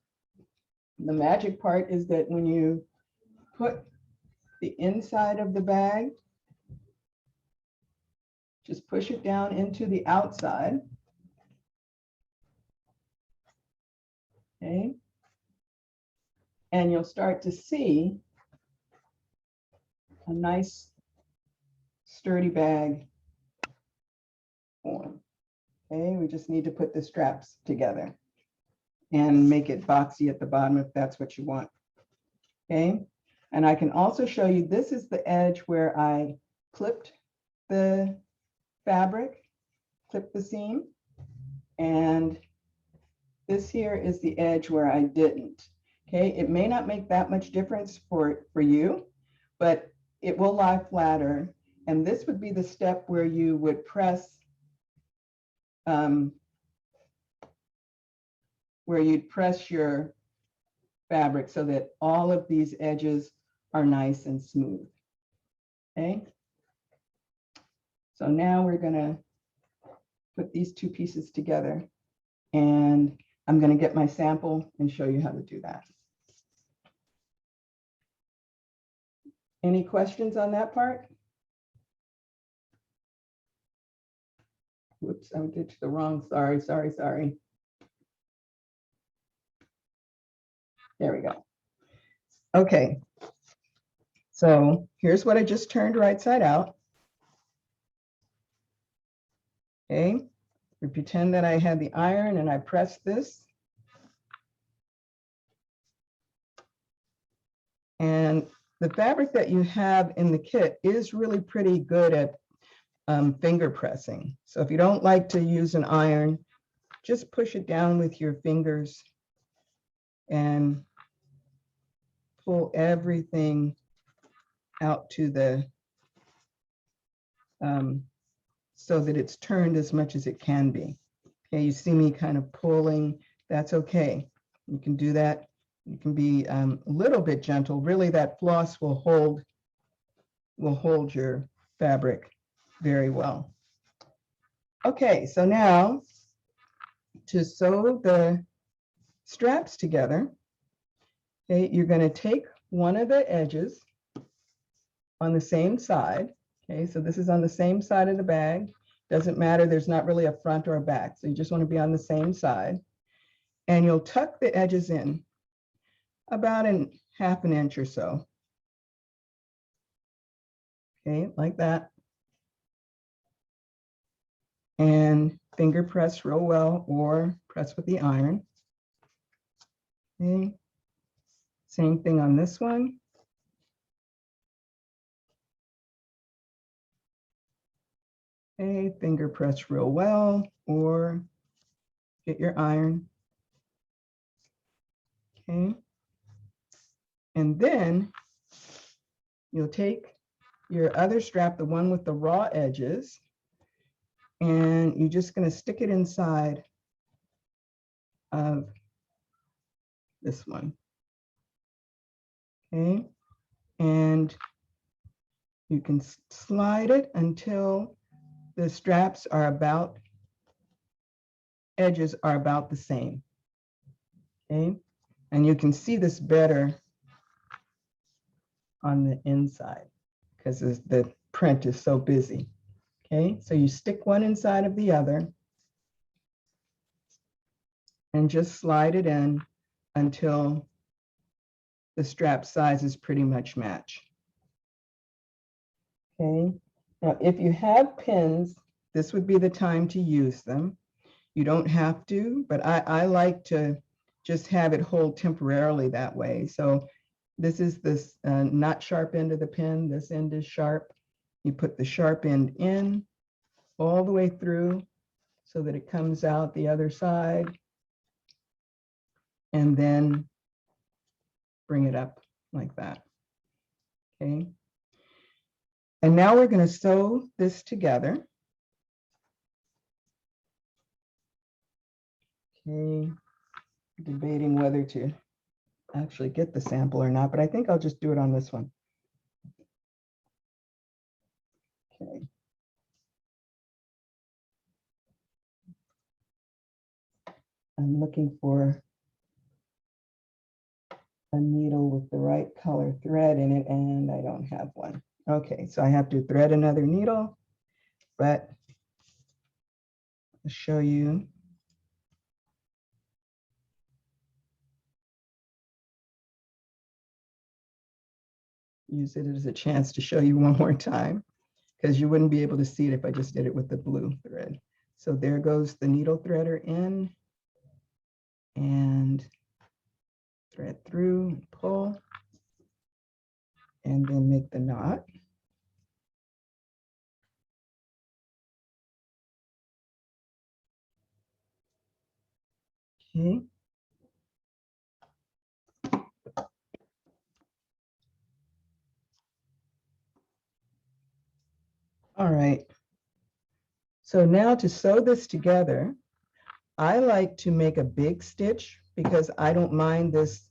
the magic part is that when you put the inside of the bag, just push it down into the outside. Okay, and you'll start to see a nice sturdy bag form. Okay, we just need to put the straps together and make it boxy at the bottom if that's what you want. Okay, and I can also show you, this is the edge where I clipped the fabric, clipped the seam, and this here is the edge where I didn't. Okay, it may not make that much difference for you, but it will lie flatter. And this would be the step where you would press, where you'd press your fabric so that all of these edges are nice and smooth. Okay. So now we're going to put these two pieces together, and I'm going to get my sample and show you how to do that. Any questions on that part? Whoops, I did the wrong, sorry. There we go. Okay. So here's what I just turned right side out. Okay. We pretend that I had the iron and I pressed this. And the fabric that you have in the kit is really pretty good at finger pressing. So if you don't like to use an iron, just push it down with your fingers and pull everything out to the, so that it's turned as much as it can be. Okay, you see me kind of pulling, that's okay. You can do that. You can be a little bit gentle. Really, that floss will hold your fabric very well. Okay, so now to sew the straps together, okay, you're going to take one of the edges on the same side. Okay, so this is on the same side of the bag. Doesn't matter, there's not really a front or a back. So you just want to be on the same side. And you'll tuck the edges in about half an inch or so. Okay, like that. And finger press real well or press with the iron. Okay. Same thing on this one. Okay, finger press real well or get your iron. Okay. And then you'll take your other strap, the one with the raw edges, and you're just going to stick it inside of this one. Okay. And you can slide it until the straps are about, edges are about the same. Okay. And you can see this better on the inside because the print is so busy. Okay, so you stick one inside of the other and just slide it in until the strap sizes pretty much match. Okay, now if you have pins, this would be the time to use them. You don't have to, but I like to just have it hold temporarily that way. So this is this not sharp end of the pin. This end is sharp. You put the sharp end in all the way through so that it comes out the other side, and then bring it up like that. Okay. And now we're going to sew this together. Okay. Debating whether to actually get the sample or not, but I think I'll just do it on this one. Okay. I'm looking for a needle with the right color thread in it, and I don't have one. Okay, so I have to thread another needle, but I'll show you. Use it as a chance to show you one more time, because you wouldn't be able to see it if I just did it with the blue thread. So there goes the needle threader in, and thread through and pull, and then make the knot. Okay. All right. So now to sew this together, I like to make a big stitch because I don't mind this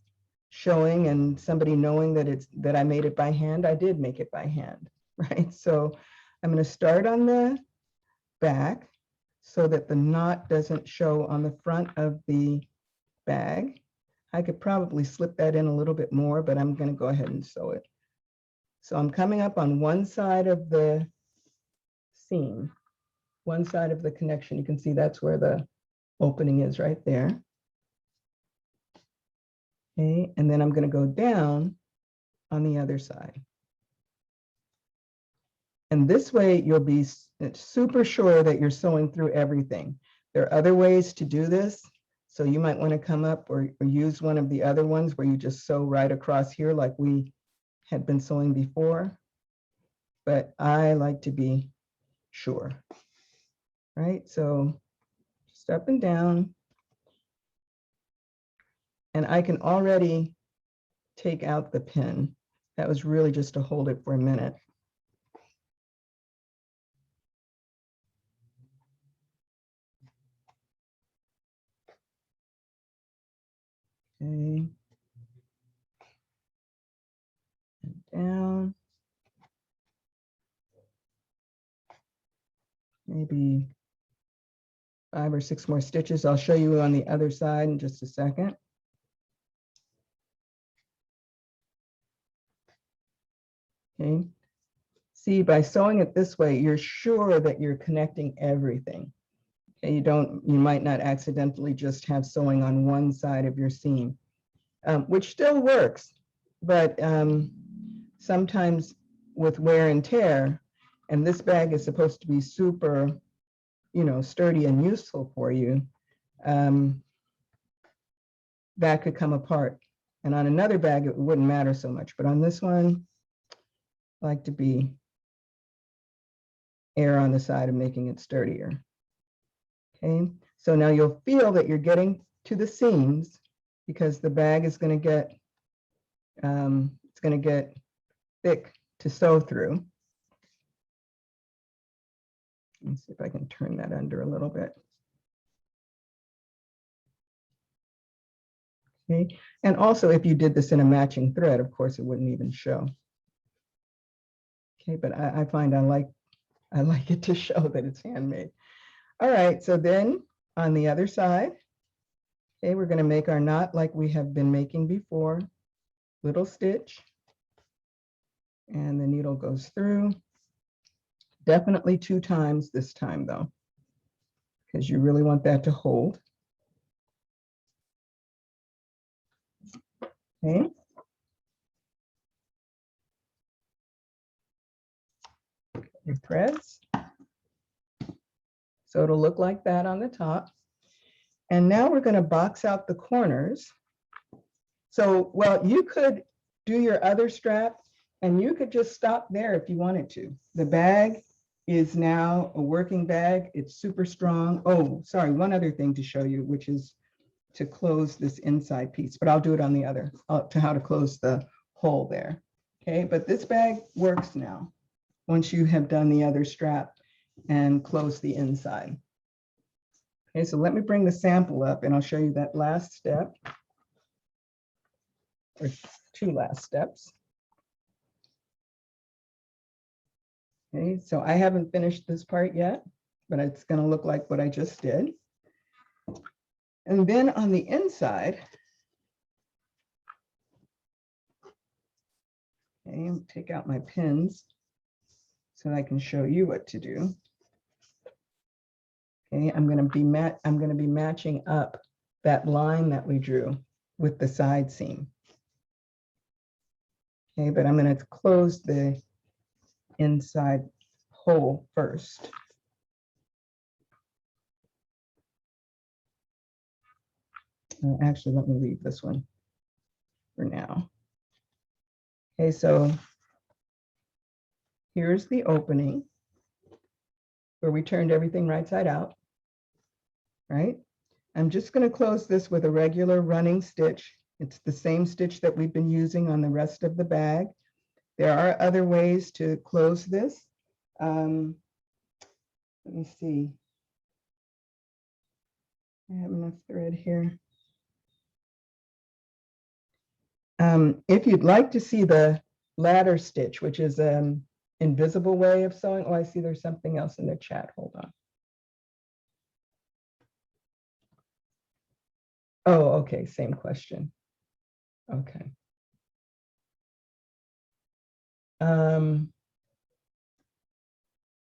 showing and somebody knowing that I made it by hand, I did make it by hand, right? So I'm going to start on the back so that the knot doesn't show on the front of the bag. I could probably slip that in a little bit more, but I'm going to go ahead and sew it. So I'm coming up on one side of the seam, one side of the connection. You can see that's where the opening is right there. Okay, and then I'm going to go down on the other side. And this way you'll be super sure that you're sewing through everything. There are other ways to do this. So you might want to come up or use one of the other ones where you just sew right across here like we had been sewing before. But I like to be sure, right? So just up and down. And I can already take out the pin. That was really just to hold it for a minute. Okay. And down. Maybe 5 or 6 more stitches. I'll show you on the other side in just a second. Okay. See, by sewing it this way, you're sure that you're connecting everything. Okay, you might not accidentally just have sewing on one side of your seam, which still works, but sometimes with wear and tear, and this bag is supposed to be super, sturdy and useful for you, that could come apart. And on another bag, it wouldn't matter so much, but on this one, I like to be err on the side of making it sturdier. Okay, so now you'll feel that you're getting to the seams because the bag is going to get, it's going to get thick to sew through. Let's see if I can turn that under a little bit. Okay, and also if you did this in a matching thread, of course, it wouldn't even show. Okay, but I find I like it to show that it's handmade. All right, so then on the other side, okay, we're going to make our knot like we have been making before. Little stitch, and the needle goes through. Definitely 2 times this time though, because you really want that to hold. Okay. Your threads. So it'll look like that on the top. And now we're going to box out the corners. So, well, you could do your other strap and you could just stop there if you wanted to. The bag is now a working bag. It's super strong. Oh, sorry, one other thing to show you, which is to close this inside piece, but I'll do it on the other, to how to close the hole there. Okay, but this bag works now once you have done the other strap and close the inside. Okay, so let me bring the sample up and I'll show you that last step, or 2 last steps. Okay, so I haven't finished this part yet, but it's going to look like what I just did. And then on the inside, okay, take out my pins so I can show you what to do. Okay, I'm going to be matching up that line that we drew with the side seam. Okay, but I'm going to close the inside hole first. Actually, let me leave this one for now. Okay, so here's the opening where we turned everything right side out, right? I'm just going to close this with a regular running stitch. It's the same stitch that we've been using on the rest of the bag. There are other ways to close this. Let me see. I have enough thread here. If you'd like to see the ladder stitch, which is an invisible way of sewing. Oh, I see there's something else in the chat. Hold on. Oh, okay, same question. Okay.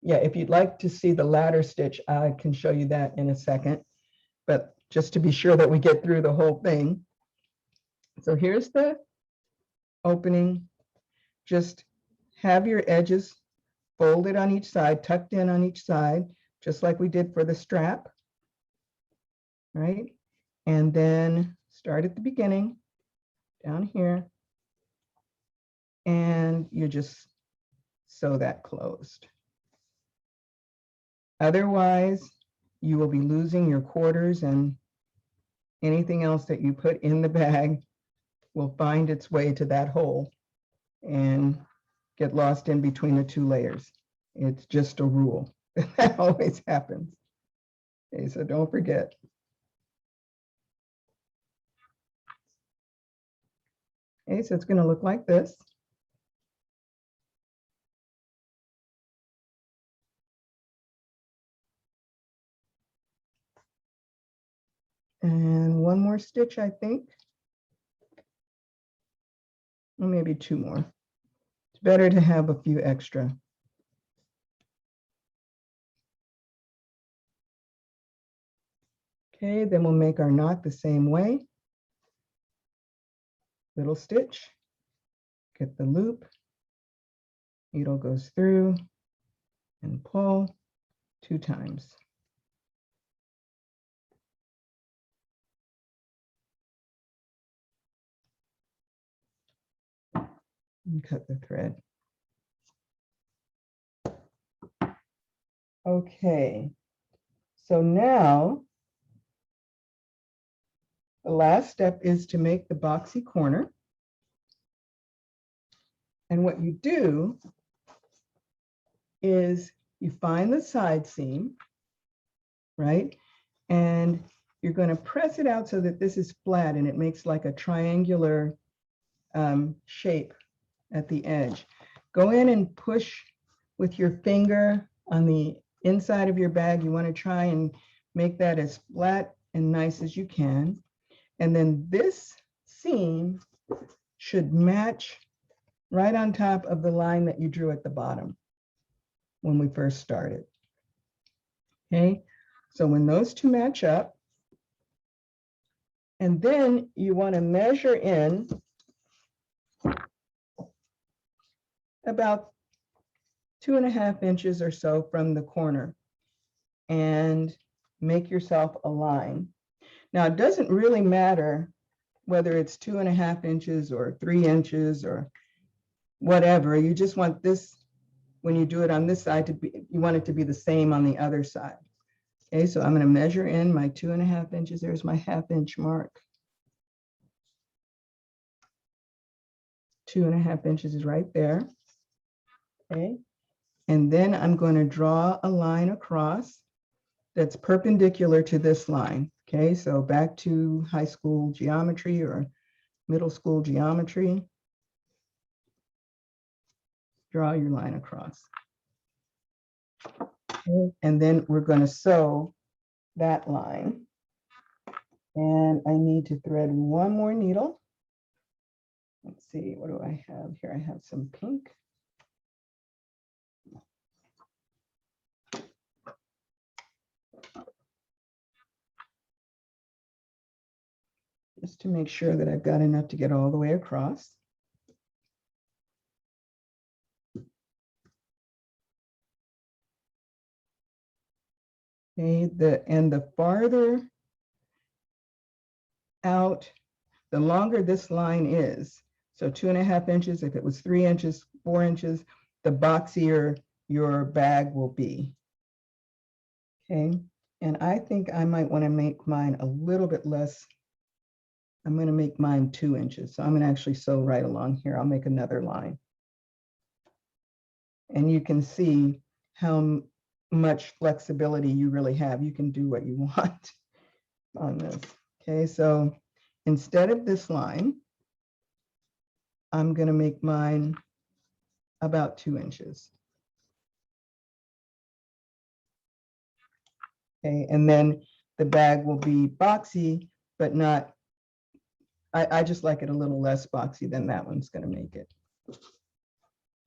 Yeah, if you'd like to see the ladder stitch, I can show you that in a second. But just to be sure that we get through the whole thing. So here's the opening. Just have your edges folded on each side, tucked in on each side, just like we did for the strap, right? And then start at the beginning, down here, and you just sew that closed. Otherwise, you will be losing your quarters, and anything else that you put in the bag will find its way to that hole and get lost in between the two layers. It's just a rule. That always happens. Okay, so don't forget. Okay, so it's going to look like this. And one more stitch, I think. Or maybe two more. It's better to have a few extra. Okay, then we'll make our knot the same way. Little stitch, get the loop, needle goes through and pull 2 times. And cut the thread. Okay, so now the last step is to make the boxy corner. And what you do is you find the side seam, right? And you're going to press it out so that this is flat and it makes like a triangular shape at the edge. Go in and push with your finger on the inside of your bag. You want to try and make that as flat and nice as you can. And then this seam should match right on top of the line that you drew at the bottom when we first started. Okay, so when those two match up, and then you want to measure in about 2.5 inches or so from the corner and make yourself a line. Now, it doesn't really matter whether it's 2.5 inches or 3 inches or whatever. You just want this, when you do it on this side, to be, you want it to be the same on the other side. Okay, so I'm going to measure in my 2.5 inches. There's my 1/2 inch mark. 2.5 inches is right there. Okay, and then I'm going to draw a line across that's perpendicular to this line. Okay, so back to high school geometry or middle school geometry. Draw your line across. Okay, and then we're going to sew that line. And I need to thread one more needle. Let's see, what do I have here? I have some pink. Just to make sure that I've got enough to get all the way across. Okay, the farther out, the longer this line is. So 2.5 inches, if it was 3 inches, 4 inches, the boxier your bag will be. Okay, and I think I might want to make mine a little bit less. I'm going to make mine 2 inches. So I'm going to actually sew right along here. I'll make another line. And you can see how much flexibility you really have. You can do what you want on this. Okay, so instead of this line, I'm going to make mine about 2 inches. Okay, and then the bag will be boxy, but not, I just like it a little less boxy than that one's going to make it.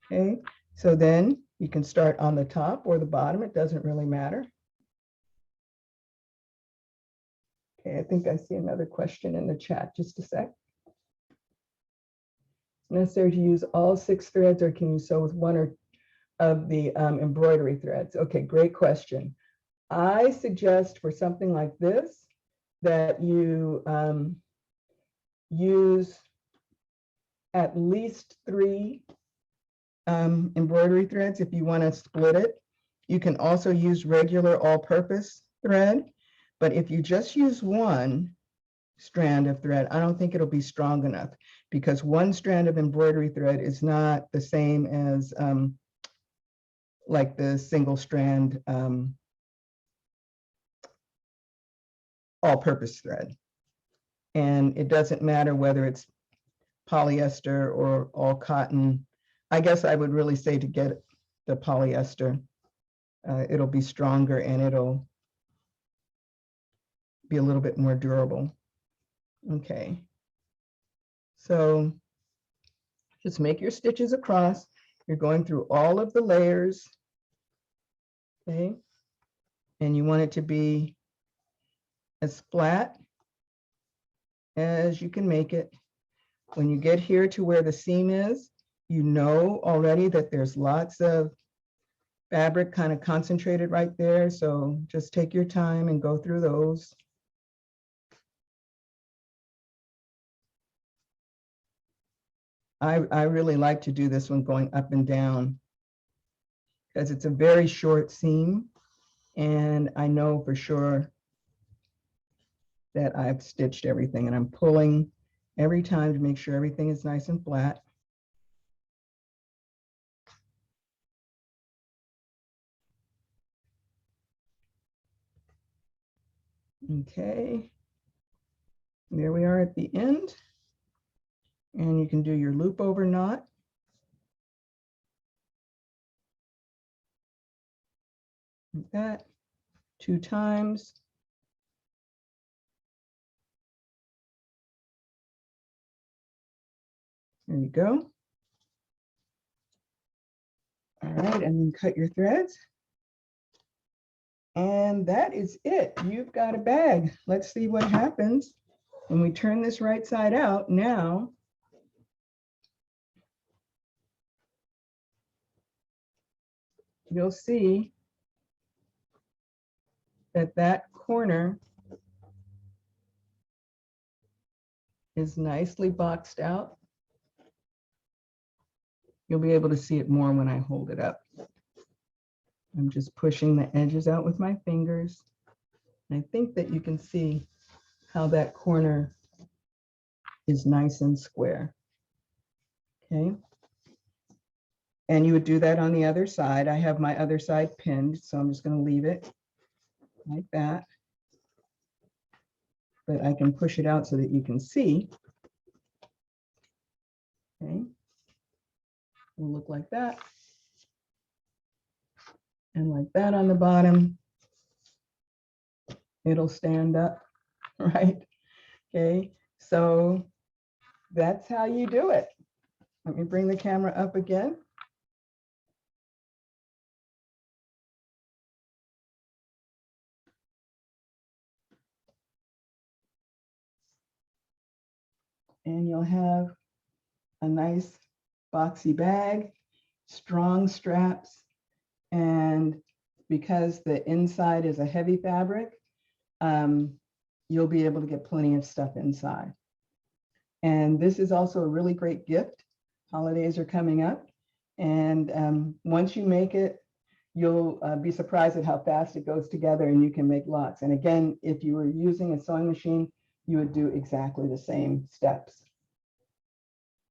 Okay, so then you can start on the top or the bottom, it doesn't really matter. Okay, I think I see another question in the chat, just a sec. Necessary to use all 6 threads, or can you sew with one or of the embroidery threads? Okay, great question. I suggest for something like this that you use at least 3 embroidery threads if you want to split it. You can also use regular all-purpose thread, but if you just use one strand of thread, I don't think it'll be strong enough, because one strand of embroidery thread is not the same as like the single strand all-purpose thread. And it doesn't matter whether it's polyester or all cotton. I guess I would really say to get the polyester, it'll be stronger and it'll be a little bit more durable. Okay, so just make your stitches across. You're going through all of the layers, okay? And you want it to be as flat as you can make it. When you get here to where the seam is, you know already that there's lots of fabric kind of concentrated right there. So just take your time and go through those. I really like to do this one going up and down because it's a very short seam. And I know for sure that I've stitched everything, and I'm pulling every time to make sure everything is nice and flat. Okay, there we are at the end. And you can do your loop over knot. Like that, 2 times. There you go. All right, and then cut your threads. And that is it. You've got a bag. Let's see what happens when we turn this right side out. Now, you'll see that that corner is nicely boxed out. You'll be able to see it more when I hold it up. I'm just pushing the edges out with my fingers. And I think that you can see how that corner is nice and square. Okay. And you would do that on the other side. I have my other side pinned, so I'm just going to leave it like that. But I can push it out so that you can see. Okay. It'll look like that. And like that on the bottom. It'll stand up, right? Okay, so that's how you do it. Let me bring the camera up again. And you'll have a nice boxy bag, strong straps, and because the inside is a heavy fabric, you'll be able to get plenty of stuff inside. And this is also a really great gift. Holidays are coming up, and once you make it, you'll be surprised at how fast it goes together, and you can make lots. And again, if you were using a sewing machine, you would do exactly the same steps.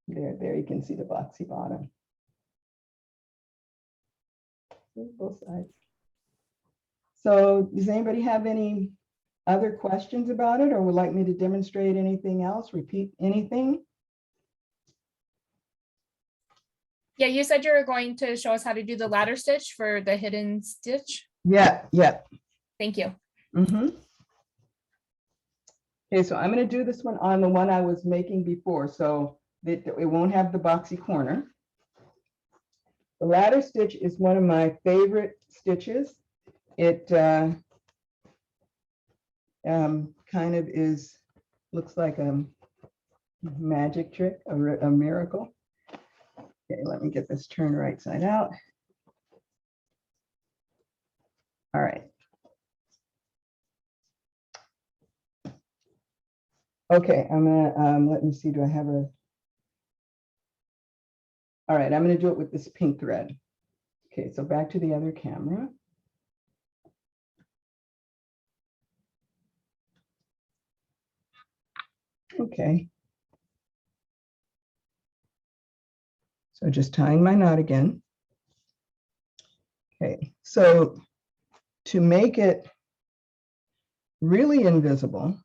There you can see the boxy bottom. Both sides. So does anybody have any other questions about it, or would like me to demonstrate anything else, repeat anything? Yeah, you said you were going to show us how to do the ladder stitch for the hidden stitch. Yeah, yeah. Thank you. Okay, so I'm going to do this one on the one I was making before, so that it won't have the boxy corner. The ladder stitch is one of my favorite stitches. It kind of looks like a magic trick, a miracle. Okay, let me get this turned right side out. All right. Okay, I'm gonna, let me see, do I have a, all right, I'm gonna do it with this pink thread. Okay, so back to the other camera. Okay. So just tying my knot again. Okay, so to make it really invisible,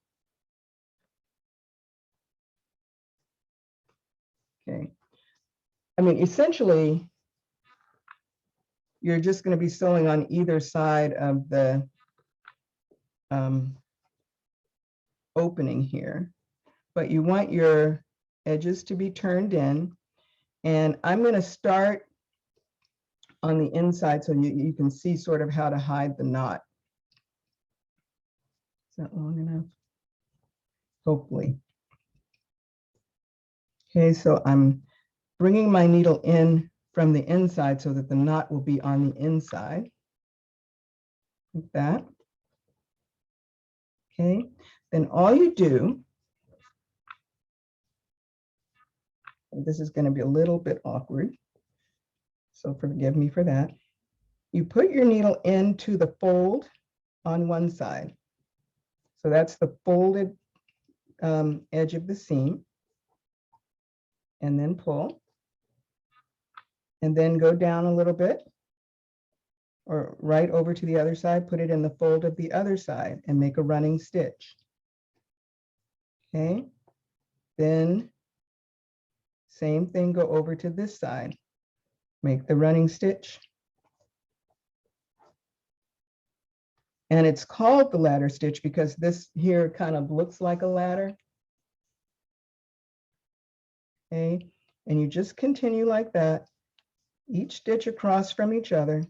okay, I mean, essentially, you're just going to be sewing on either side of the opening here, but you want your edges to be turned in. And I'm going to start on the inside so you can see sort of how to hide the knot. Is that long enough? Hopefully. Okay, so I'm bringing my needle in from the inside so that the knot will be on the inside, like that. Okay, then all you do, this is going to be a little bit awkward, so forgive me for that. You put your needle into the fold on one side. So that's the folded edge of the seam. And then pull. And then go down a little bit, or right over to the other side, put it in the fold of the other side and make a running stitch. Okay, then same thing, go over to this side, make the running stitch. And it's called the ladder stitch because this here kind of looks like a ladder. Okay, and you just continue like that, each stitch across from each other.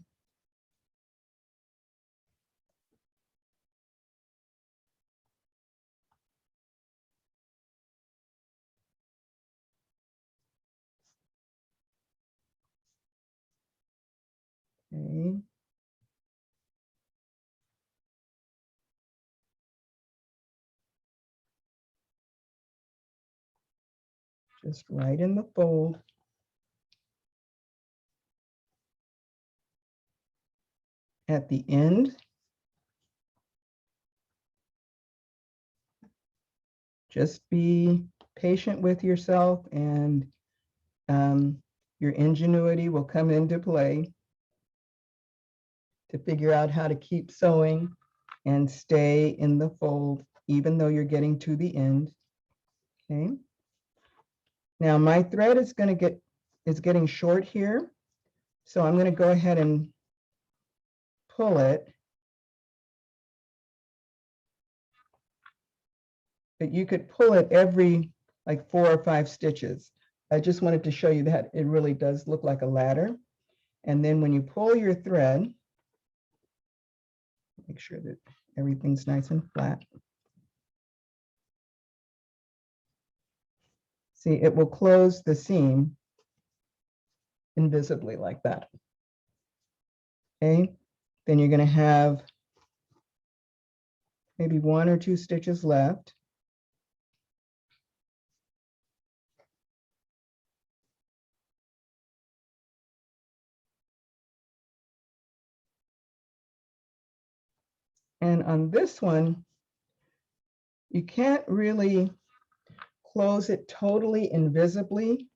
Okay. Just right in the fold. At the end, just be patient with yourself and your ingenuity will come into play to figure out how to keep sewing and stay in the fold, even though you're getting to the end. Okay. Now my thread is getting short here. So I'm going to go ahead and pull it. But you could pull it every like 4 or 5 stitches. I just wanted to show you that it really does look like a ladder. And then when you pull your thread, make sure that everything's nice and flat. See, it will close the seam invisibly like that. Okay, then you're going to have maybe 1 or 2 stitches left. And on this one, you can't really close it totally invisibly,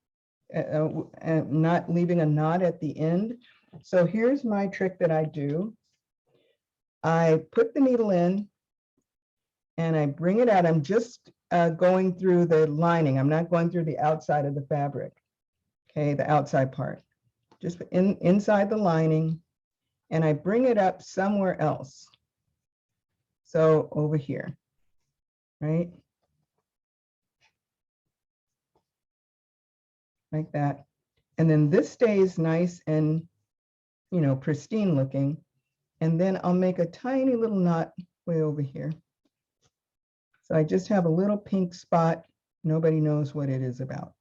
and not leaving a knot at the end. So here's my trick that I do. I put the needle in and I bring it out. I'm just going through the lining. I'm not going through the outside of the fabric, okay, the outside part. just inside the lining, and I bring it up somewhere else. So over here, right? Like that. And then this stays nice and, pristine looking. And then I'll make a tiny little knot way over here. So I just have a little pink spot. Nobody knows what it is about.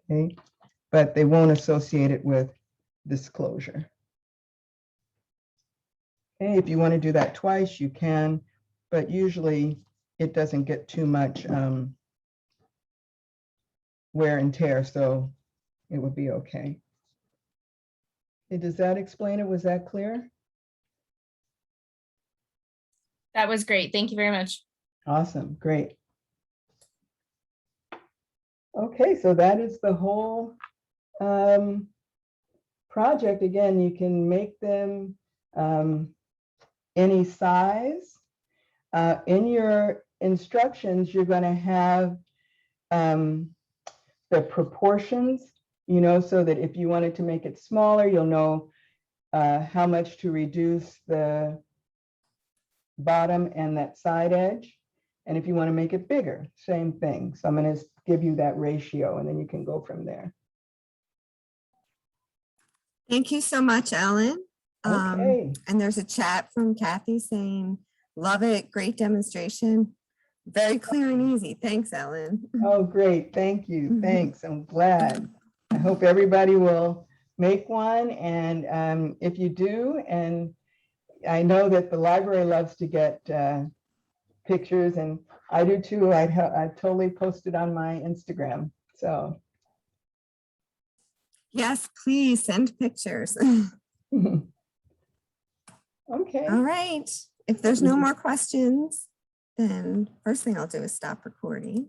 Okay, but they won't associate it with disclosure. Okay, if you want to do that twice, you can, but usually it doesn't get too much wear and tear, so it would be okay. Okay, does that explain it? Was that clear? That was great. Thank you very much. Awesome, great. Okay, so that is the whole project. Again, you can make them any size. In your instructions, you're going to have the proportions, so that if you wanted to make it smaller, you'll know how much to reduce the bottom and that side edge. And if you want to make it bigger, same thing. So I'm going to give you that ratio, and then you can go from there. Thank you so much, Ellen. Okay. And there's a chat from Kathy saying, love it, great demonstration. Very clear and easy. Thanks, Ellen. Oh, great. Thank you. Thanks. I'm glad. I hope everybody will make one. And if you do, and I know that the library loves to get pictures, and I do too. I've totally posted on my Instagram. So. Yes, please send pictures. Okay. All right. If there's no more questions, then first thing I'll do is stop recording.